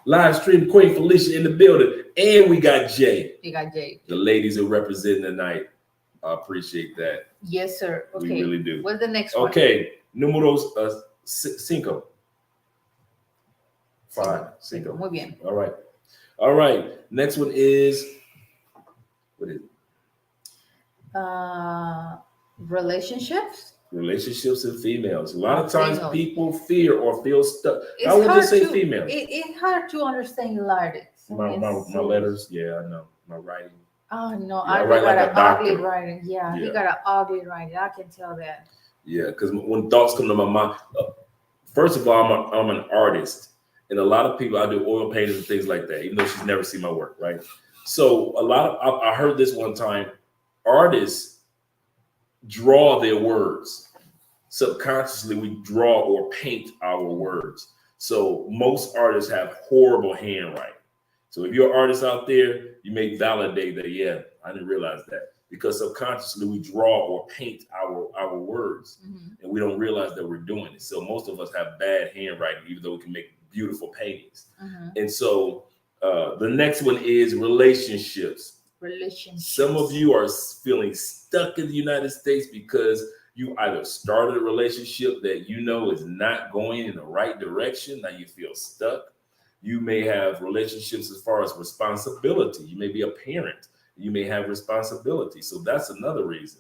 Live stream Queen Felicia in the building. And we got Jay. We got Jay. The ladies are representing tonight. I appreciate that. Yes, sir. Okay. We really do. What's the next one? Okay. Números cinco. Cinco. Muy bien. All right. All right. Next one is, what is it? Relationships? Relationships and females. A lot of times people fear or feel stuck. I would just say females. It's hard to understand lyrics. My letters. Yeah, I know. My writing. Oh no, Yeah, I write got like an a doctor. ugly writing. Yeah, he got an ugly writing. I can tell that. Yeah, because when thoughts come to my mind, first of all, I'm an artist, and a lot of people, I do oil paintings and things like that, even though she's never seen my work, right? So I heard this one time, artists draw their words. Subconsciously, we draw or paint our words. So most artists have horrible handwriting. So if you're an artist out there, you may validate that, yeah, I didn't realize that. Because subconsciously we draw or paint our words, and we don't realize that we're doing it. So most of us have bad handwriting, even though we can make beautiful paintings. And so the next one is relationships. Some of you are feeling stuck in the United States because you either started a relationship that you know is not going in the right direction. Now you feel stuck. You may have relationships as far as responsibility. You may be a parent. You may have responsibility. So that's another reason.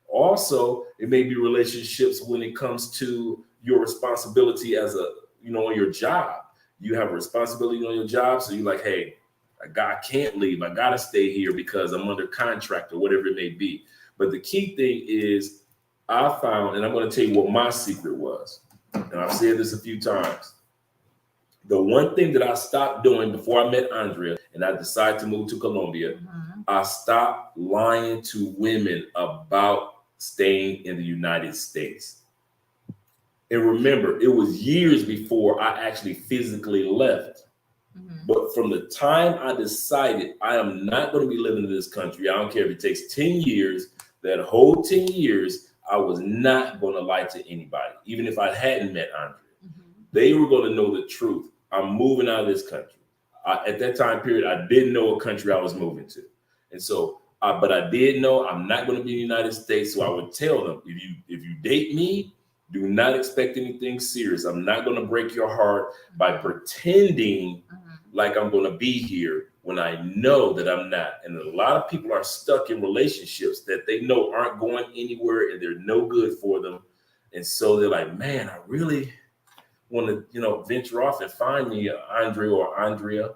Also, it may be relationships when it comes to your responsibility as on your job. You have a responsibility on your job. So you're like, hey, I can't leave. I got to stay here because I'm under contract or whatever it may be. But the key thing is I found, and I'm going to tell you what my secret was. And I've said this a few times. The one thing that I stopped doing before I met Andrea and I decided to move to Colombia, I stopped lying to women about staying in the United States. And remember, it was years before I actually physically left. But from the time I decided I am not going to be living in this country, I don't care if it takes 10 years, that whole 10 years, I was not going to lie to anybody, even if I hadn't met Andrea. They were going to know the truth. I'm moving out of this country. At that time period, I didn't know what country I was moving to. And so, but I did know I'm not going to be in the United States. So I would tell them, if you date me, do not expect anything serious. I'm not going to break your heart by pretending like I'm going to be here when I know that I'm not. And a lot of people are stuck in relationships that they know aren't going anywhere and they're no good for them. And so they're like, man, I really want to, venture off and find me Andre or Andrea,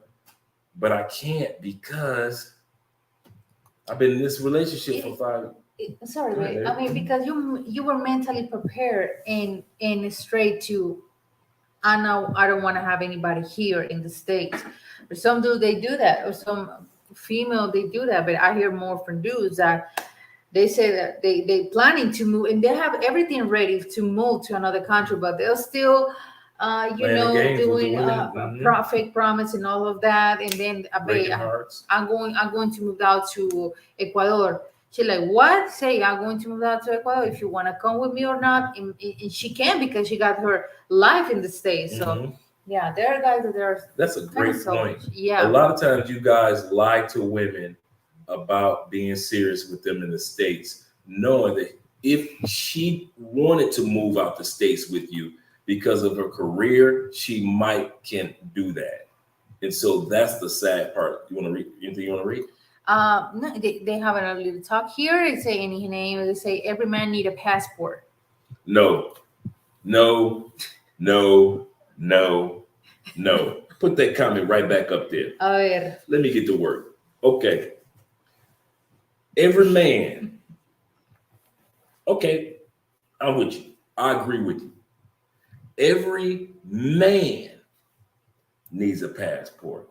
but I can't because I've been in this relationship for 5 years. Sorry, wait. I mean, because you were mentally prepared and straight to, I know I don't want to have anybody here in the States. But some dudes, they do that, or some female, they do that. But I hear more from dudes that they say that they planning to move and they have everything ready to move to another country, but they'll still doing fake promise and all of that, and then I'm going to move out to Ecuador. She's like, what? Say, I'm going to move out to Ecuador if you want to come with me or not. And she can because she got her life in the States. So yeah, there are guys that are. That's a great point. Yeah, a lot of times you guys lie to women about being serious with them in the States, knowing that if she wanted to move out the States with you, because of her career, she can't do that. And so that's the sad part. You want to read anything you want to read? No, they have a little talk here. They say any name. They say every man need a passport. No. Put that comment right back up there. A ver. Let me get to work. Okay. Every man. Okay. I'm with you. I agree with you. Every man needs a passport.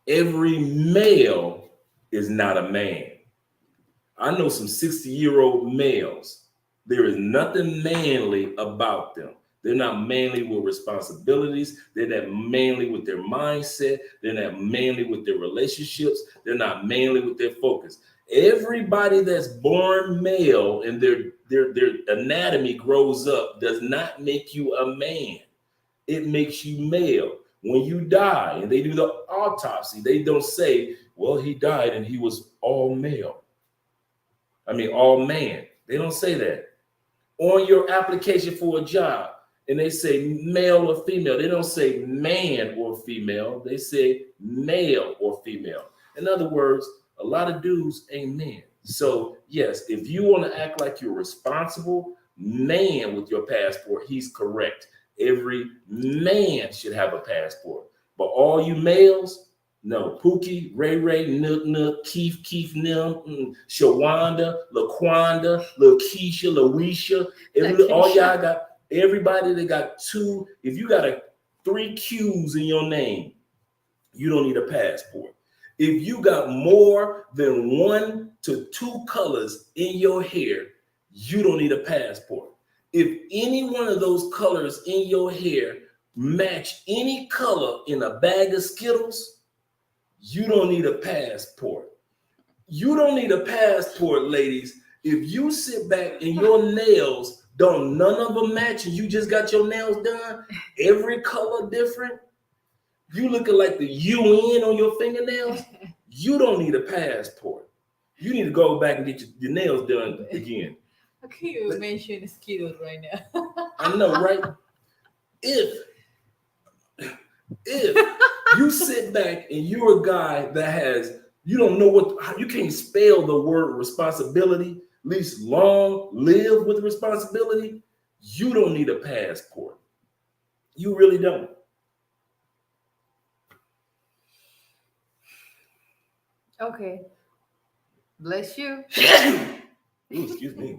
Every male is not a man. I know some 60-year-old males. There is nothing manly about them. They're not manly with responsibilities. They're not manly with their mindset. They're not manly with their relationships. They're not manly with their focus. Everybody that's born male and their anatomy grows up does not make you a man. It makes you male. When you die and they do the autopsy, they don't say, well, he died and he was all male. All man. They don't say that. On your application for a job, and they say male or female, they don't say man or female. They say male or female. In other words, a lot of dudes ain't men. So yes, if you want to act like you're responsible man with your passport, he's correct. Every man should have a passport. But all you males, no. Pookie, Ray Ray, Nook Nook, Keith Nim, Shawanda, LaQuanda, Lil Keisha, Lawisha. All y'all got, everybody that got two, if you got 3 Q's in your name, you don't need a passport. If you got more than 1 to 2 colors in your hair, you don't need a passport. If any one of those colors in your hair match any color in a bag of Skittles, you don't need a passport. You don't need a passport, ladies. If you sit back and your nails don't none of them match and you just got your nails done, every color different, you looking like the UN on your fingernails, you don't need a passport. You need to go back and get your nails done again. How can you mention Skittles right now? I know, right? If you sit back and you're a guy that has, you don't know you can't spell the word responsibility, at least long live with responsibility, you don't need a passport. You really don't. Okay. Bless you. Ooh, excuse me.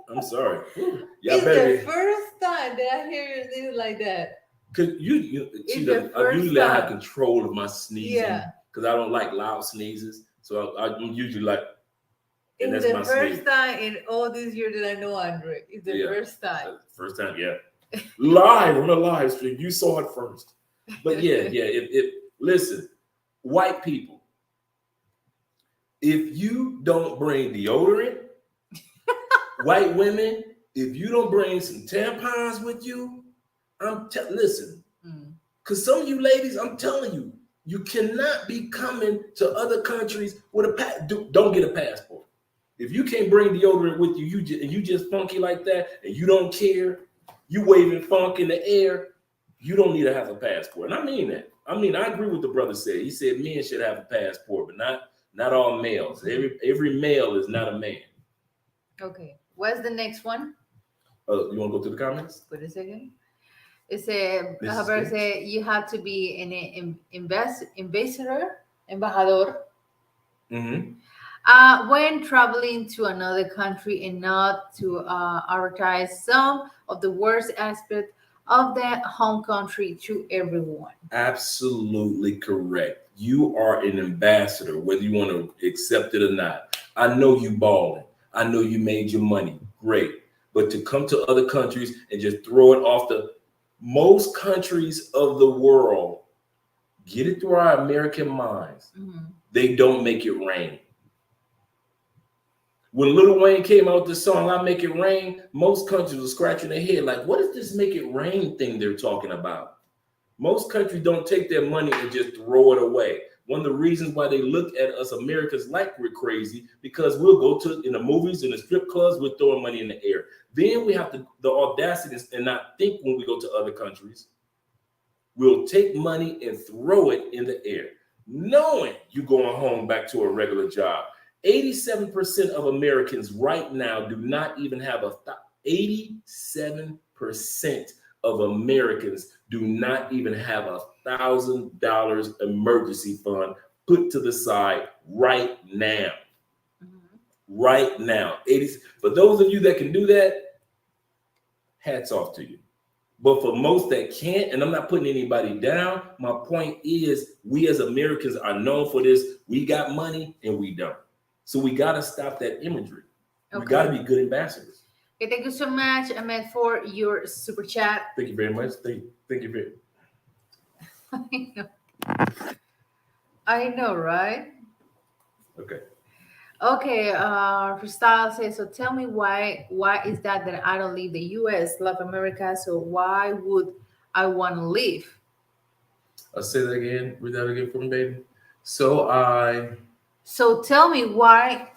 I'm sorry. It's the first time that I hear this like that. Cause I usually have control of my sneezing because I don't like loud sneezes. So I'm usually like, and it's the first time in all these years that I know Andre. It's the first time. First time, yeah. Live on a live stream. You saw it first. But yeah. Listen, white people, if you don't bring deodorant, white women, if you don't bring some tampons with you, listen, because some of you ladies, I'm telling you, you cannot be coming to other countries with a don't get a passport. If you can't bring deodorant with you, you just funky like that, and you don't care, you waving funk in the air, you don't need to have a passport. And I mean that. I agree with the brother said. He said men should have a passport, but not all males. Every male is not a man. Okay. What's the next one? You want to go to the comments? Wait a second. It said, you have to be an ambassador. Mm-hmm. When traveling to another country and not to advertise some of the worst aspects of that home country to everyone. Absolutely correct. You are an ambassador, whether you want to accept it or not. I know you balling. I know you made your money. Great. But to come to other countries and just throw it off most countries of the world, get it through our American minds. Mm-hmm. They don't make it rain. When Lil Wayne came out with this song, I Make It Rain, most countries were scratching their head like, what is this make it rain thing they're talking about? Most countries don't take their money and just throw it away. One of the reasons why they look at us Americans like we're crazy, because we'll go to in the movies, in the strip clubs, we're throwing money in the air. Then we have the audacity and not think when we go to other countries. We'll take money and throw it in the air, knowing you're going home back to a regular job. 87% of Americans right now do not even have 87% of Americans do not even have $1,000 emergency fund put to the side right now. Mm-hmm. Right now. For those of you that can do that, hats off to you. But for most that can't, and I'm not putting anybody down, my point is we as Americans are known for this. We got money and we don't. So we got to stop that imagery. We got to be good ambassadors. Okay, thank you so much, Ahmed, for your super chat. Thank you very much. Thank you very much. I know, right? Okay. Okay, Freestyle says, so tell me why is that I don't leave the US, love America, so why would I want to leave? I'll say that again. Read that again for me, baby. So tell me why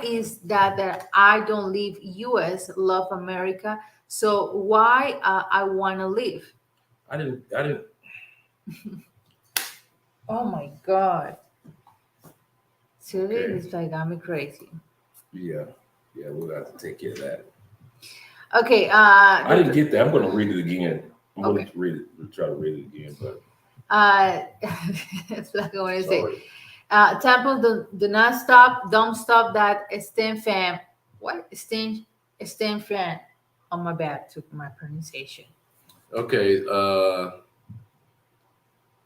is that I don't leave US, love America, so why I want to leave? I didn't Oh my God. Seriously, this like got me crazy. Yeah, we'll have to take care of that. Okay. I didn't get that. I'm going to read it again. I'm going to read it. Try to read it again, but it's like I want to say. Temple, do not stop. Don't stop that stem fan. What stem fan? On my bad, took my pronunciation. Okay.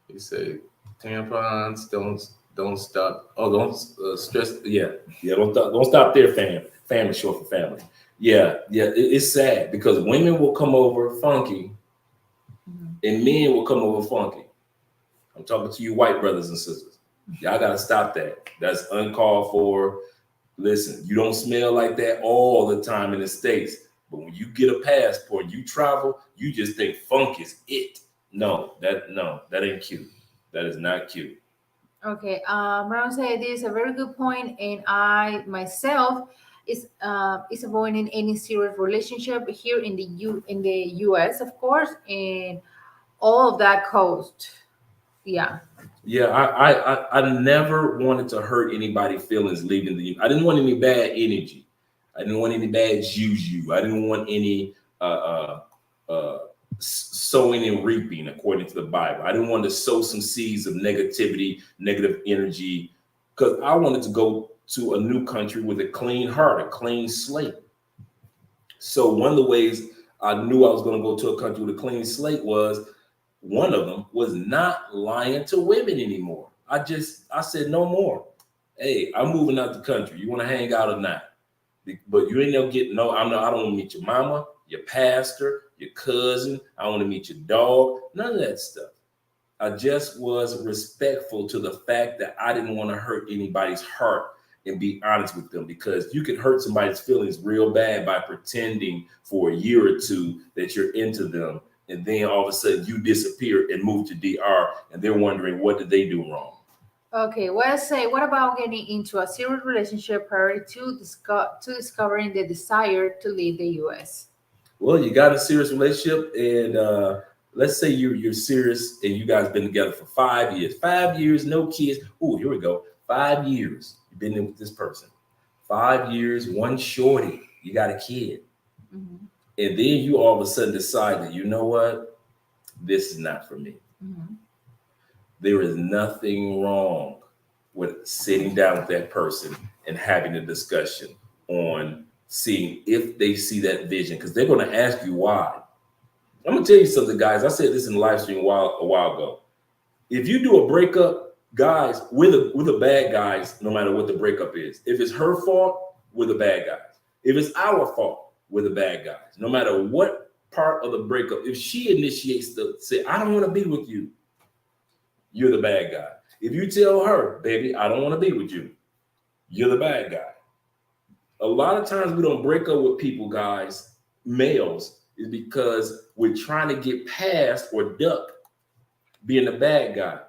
You say tampons don't stop. Oh, don't stress. Yeah. Don't stop there, fam. Fam is short for family. Yeah. It's sad because women will come over funky, and men will come over funky. I'm talking to you, white brothers and sisters. Y'all gotta stop that. That's uncalled for. Listen, you don't smell like that all the time in the States, but when you get a passport, you travel, you just think funk is it. No, that ain't cute. That is not cute. Okay, Brown said this is a very good point, and I myself is avoiding any serious relationship here in the US, of course, and all of that coast. Yeah. Yeah, I never wanted to hurt anybody's feelings leaving the. I didn't want any bad energy. I didn't want any bad juju. I didn't want any sowing and reaping, according to the Bible. I didn't want to sow some seeds of negativity, negative energy, because I wanted to go to a new country with a clean heart, a clean slate. So one of the ways I knew I was going to go to a country with a clean slate was one of them was not lying to women anymore. I said no more. Hey, I'm moving out the country. You want to hang out or not? But you ain't gonna get no. I don't want to meet your mama, your pastor, your cousin. I want to meet your dog. None of that stuff. I just was respectful to the fact that I didn't want to hurt anybody's heart and be honest with them, because you can hurt somebody's feelings real bad by pretending for a year or two that you're into them, and then all of a sudden you disappear and move to DR, and they're wondering what did they do wrong. Okay, what about getting into a serious relationship prior to discovering the desire to leave the US? Well, you got a serious relationship, and let's say you're serious and you guys been together for 5 years. 5 years, no kids. Oh, here we go. 5 years you've been in with this person. 5 years, one shorty, you got a kid. Mm-hmm. And then you all of a sudden decide that, you know what? This is not for me. Mm-hmm. There is nothing wrong with sitting down with that person and having a discussion on seeing if they see that vision, because they're going to ask you why. I'm going to tell you something, guys. I said this in the live stream a while ago. If you do a breakup, guys, we're the bad guys, no matter what the breakup is. If it's her fault, we're the bad guys. If it's our fault, we're the bad guys. No matter what part of the breakup, if she initiates to say, I don't want to be with you, you're the bad guy. If you tell her, baby, I don't want to be with you, you're the bad guy. A lot of times we don't break up with people, guys, males, is because we're trying to get past or duck being the bad guy.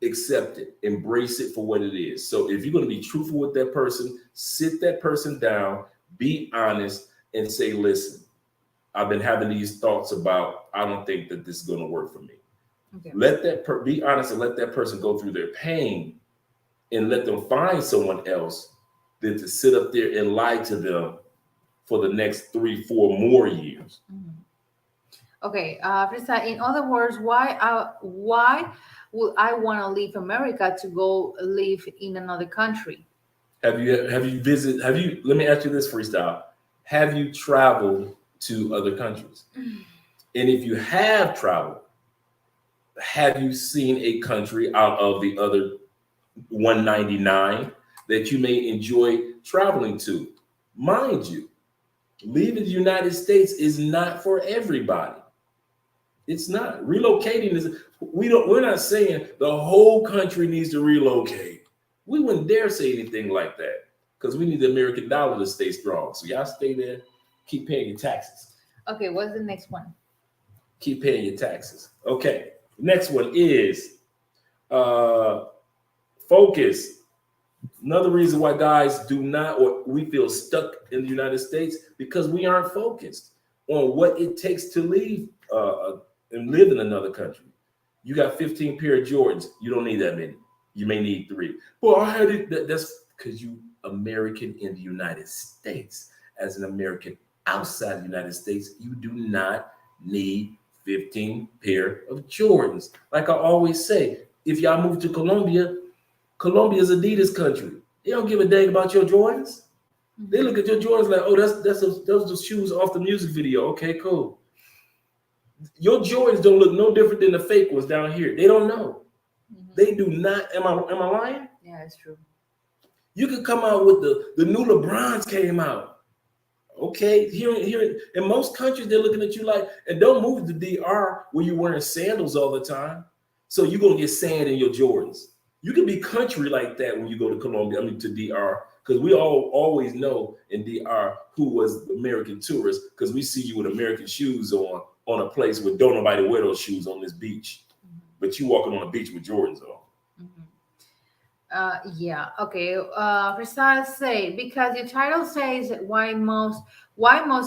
Accept it, embrace it for what it is. So if you're going to be truthful with that person, sit that person down, be honest, and say, listen, I've been having these thoughts about, I don't think that this is going to work for me. Okay. Let that be honest and let that person go through their pain, and let them find someone else than to sit up there and lie to them for the next 3-4 more years. Mm-hmm. Okay, Frisa, in other words, why would I want to leave America to go live in another country? Let me ask you this, Freestyle. Have you traveled to other countries? And if you have traveled, have you seen a country out of the other 199 that you may enjoy traveling to? Mind you, leaving the United States is not for everybody. It's not. Relocating is we're not saying the whole country needs to relocate. We wouldn't dare say anything like that because we need the American dollar to stay strong. So y'all stay there, keep paying your taxes. Okay, what's the next one? Keep paying your taxes. Okay. Next one is focus. Another reason why guys do not, or we feel stuck in the United States, because we aren't focused on what it takes to leave and live in another country. You got 15 pair of Jordans. You don't need that many. You may need 3. Well, I had it. That's because you American in the United States. As an American outside the United States, you do not need 15 pair of Jordans. Like I always say, if y'all move to Colombia, Colombia's Adidas country. They don't give a dang about your Jordans. They look at your Jordans like, oh, those the shoes off the music video. Okay, cool. Your Jordans don't look no different than the fake ones down here. They don't know. They do not. Am I lying? Yeah, it's true. You could come out with the new LeBrons came out. Okay, here in most countries they're looking at you like, and don't move to DR where you're wearing sandals all the time. So you're gonna get sand in your Jordans. You can be country like that when you go to Colombia, to DR, because we all always know in DR who was American tourists, because we see you with American shoes on a place where don't nobody wear those shoes on this beach. But you walking on a beach with Jordans on. Yeah. Okay. Prasad say, because your title says why most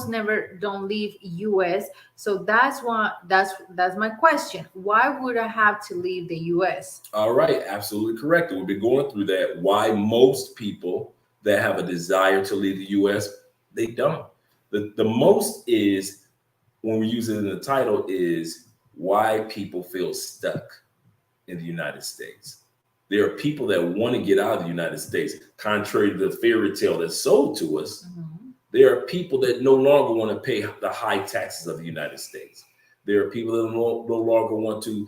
never don't leave U.S. So that's my question. Why would I have to leave the U.S.? All right, absolutely correct. We've been going through that. Why most people that have a desire to leave the U.S. they don't. The most is when we use it in the title is why people feel stuck in the United States. There are people that want to get out of the United States, contrary to the fairy tale that's sold to us. There are people that no longer want to pay the high taxes of the United States. There are people that no longer want to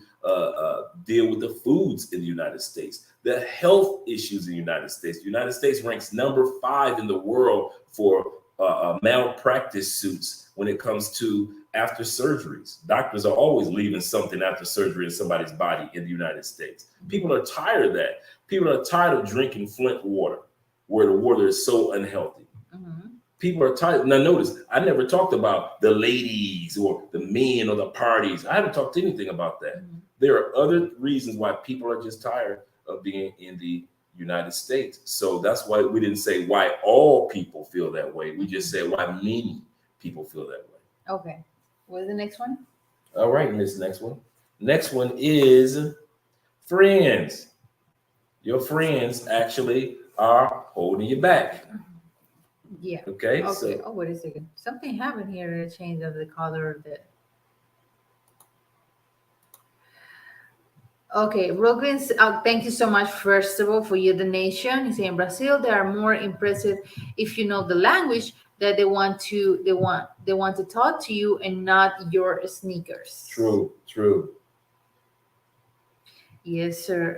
deal with the foods in the United States, the health issues in the United States. The United States ranks number 5 in the world for malpractice suits when it comes to after surgeries. Doctors are always leaving something after surgery in somebody's body in the United States. People are tired of that. People are tired of drinking Flint water, where the water is so unhealthy. People are tired. Now notice, I never talked about the ladies or the men or the parties. I haven't talked anything about that. There are other reasons why people are just tired of being in the United States. So that's why we didn't say why all people feel that way. We just said why many people feel that way. Okay. What's the next one? All right, Miss Next one. Next one is friends. Your friends actually are holding you back. Yeah. Okay. Okay. So, Oh, wait a second. Something happened here. A change of the color of the. Okay, Brooklyn's. Thank you so much, first of all, for your donation. He's saying Brazil, they are more impressive if you know the language that they want to talk to you and not your sneakers. True. Yes, sir.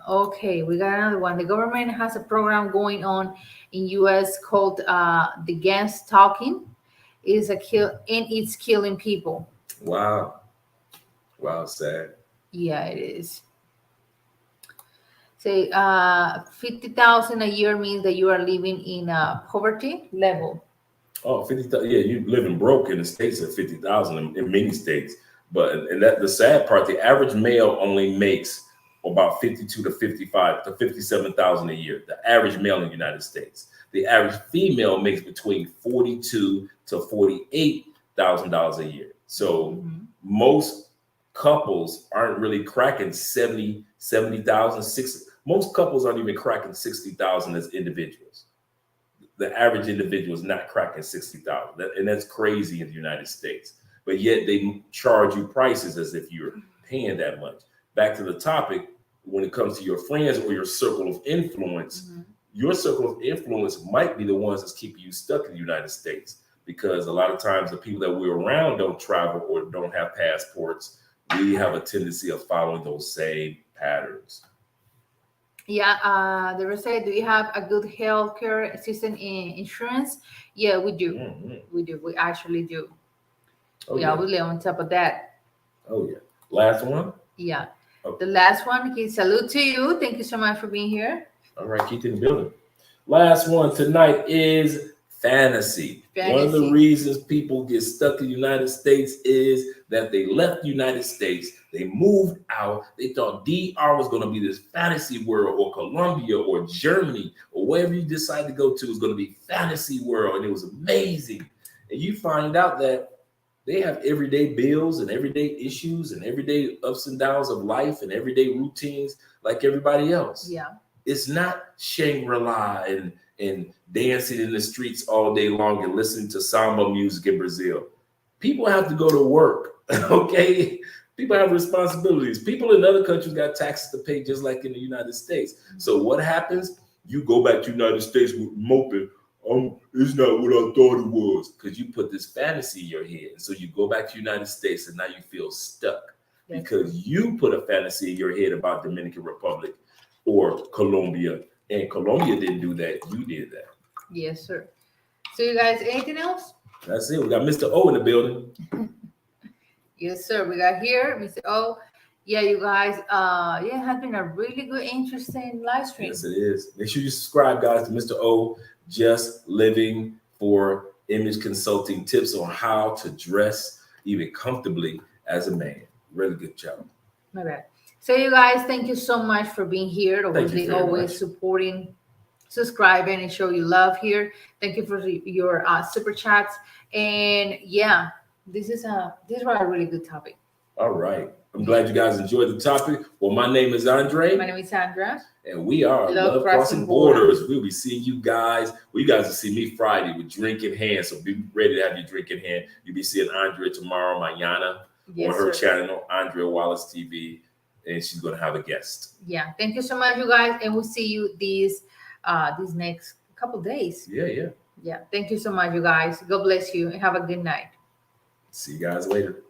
Okay, we got another one. The government has a program going on in U.S. called the Gas Talking. It's killing people. Wow, sad. Yeah, it is. Say 50,000 a year means that you are living in a poverty level. Oh, 50,000. Yeah, you living broke in the States at 50,000 in many states. But and that the sad part, the average male only makes about 52 to 55 to 57,000 a year. The average male in the United States. The average female makes between 42 to $48,000 a year. So most couples aren't really cracking 70,000, 60. Most couples aren't even cracking 60,000 as individuals. The average individual is not cracking 60,000, and that's crazy in the United States. But yet they charge you prices as if you're paying that much. Back to the topic, when it comes to your friends or your circle of influence, your circle of influence might be the ones that's keeping you stuck in the United States. because a lot of times the people that we're around don't travel or don't have passports. We have a tendency of following those same patterns. Yeah, they were saying, do you have a good healthcare system in insurance? Yeah, we do. We do. We actually do. Oh, We yeah. always on top of that. Oh, yeah. Last one? Yeah. Okay. The last one, salute to you. Thank you so much for being here. All right, keep in the building. Last one tonight is fantasy. One of the reasons people get stuck in the United States is that they left the United States, they moved out, they thought DR was going to be this fantasy world, or Colombia or Germany or wherever you decide to go to is going to be fantasy world, and it was amazing. And you find out that they have everyday bills and everyday issues and everyday ups and downs of life and everyday routines like everybody else. Yeah. It's not Shangri-La and dancing in the streets all day long and listening to samba music in Brazil. People have to go to work, okay? People have responsibilities. People in other countries got taxes to pay just like in the United States. So what happens? You go back to the United States with moping. It's not what I thought it was, because you put this fantasy in your head. And so you go back to the United States and now you feel stuck because you put a fantasy in your head about Dominican Republic or Colombia, and Colombia didn't do that. You did that. Yes, sir. So you guys, anything else? That's it. We got Mr. O in the building. Yes, sir. We got here, Mr. O. Yeah, you guys. Yeah, it has been a really good, interesting live stream. Yes, it is. Make sure you subscribe, guys, to Mr. O. Just Living for Image Consulting, tips on how to dress even comfortably as a man. Really good job. My bad. So you guys, thank you so much for being here. Obviously, always supporting, subscribing, and show you love here. Thank you for your super chats. And yeah, this was a really good topic. All right. I'm glad you guys enjoyed the topic. Well, my name is Andre. My name is Sandra. And we are Love Crossing Borders. We'll be seeing you guys. Well, you guys will see me Friday with drink in hand. So be ready to have your drink in hand. You'll be seeing Andrea tomorrow, mañana, on her channel, Andrea Wallace TV. And she's going to have a guest. Yeah. Thank you so much, you guys. And we'll see you these next couple days. Yeah. Yeah. Thank you so much, you guys. God bless you and have a good night. See you guys later.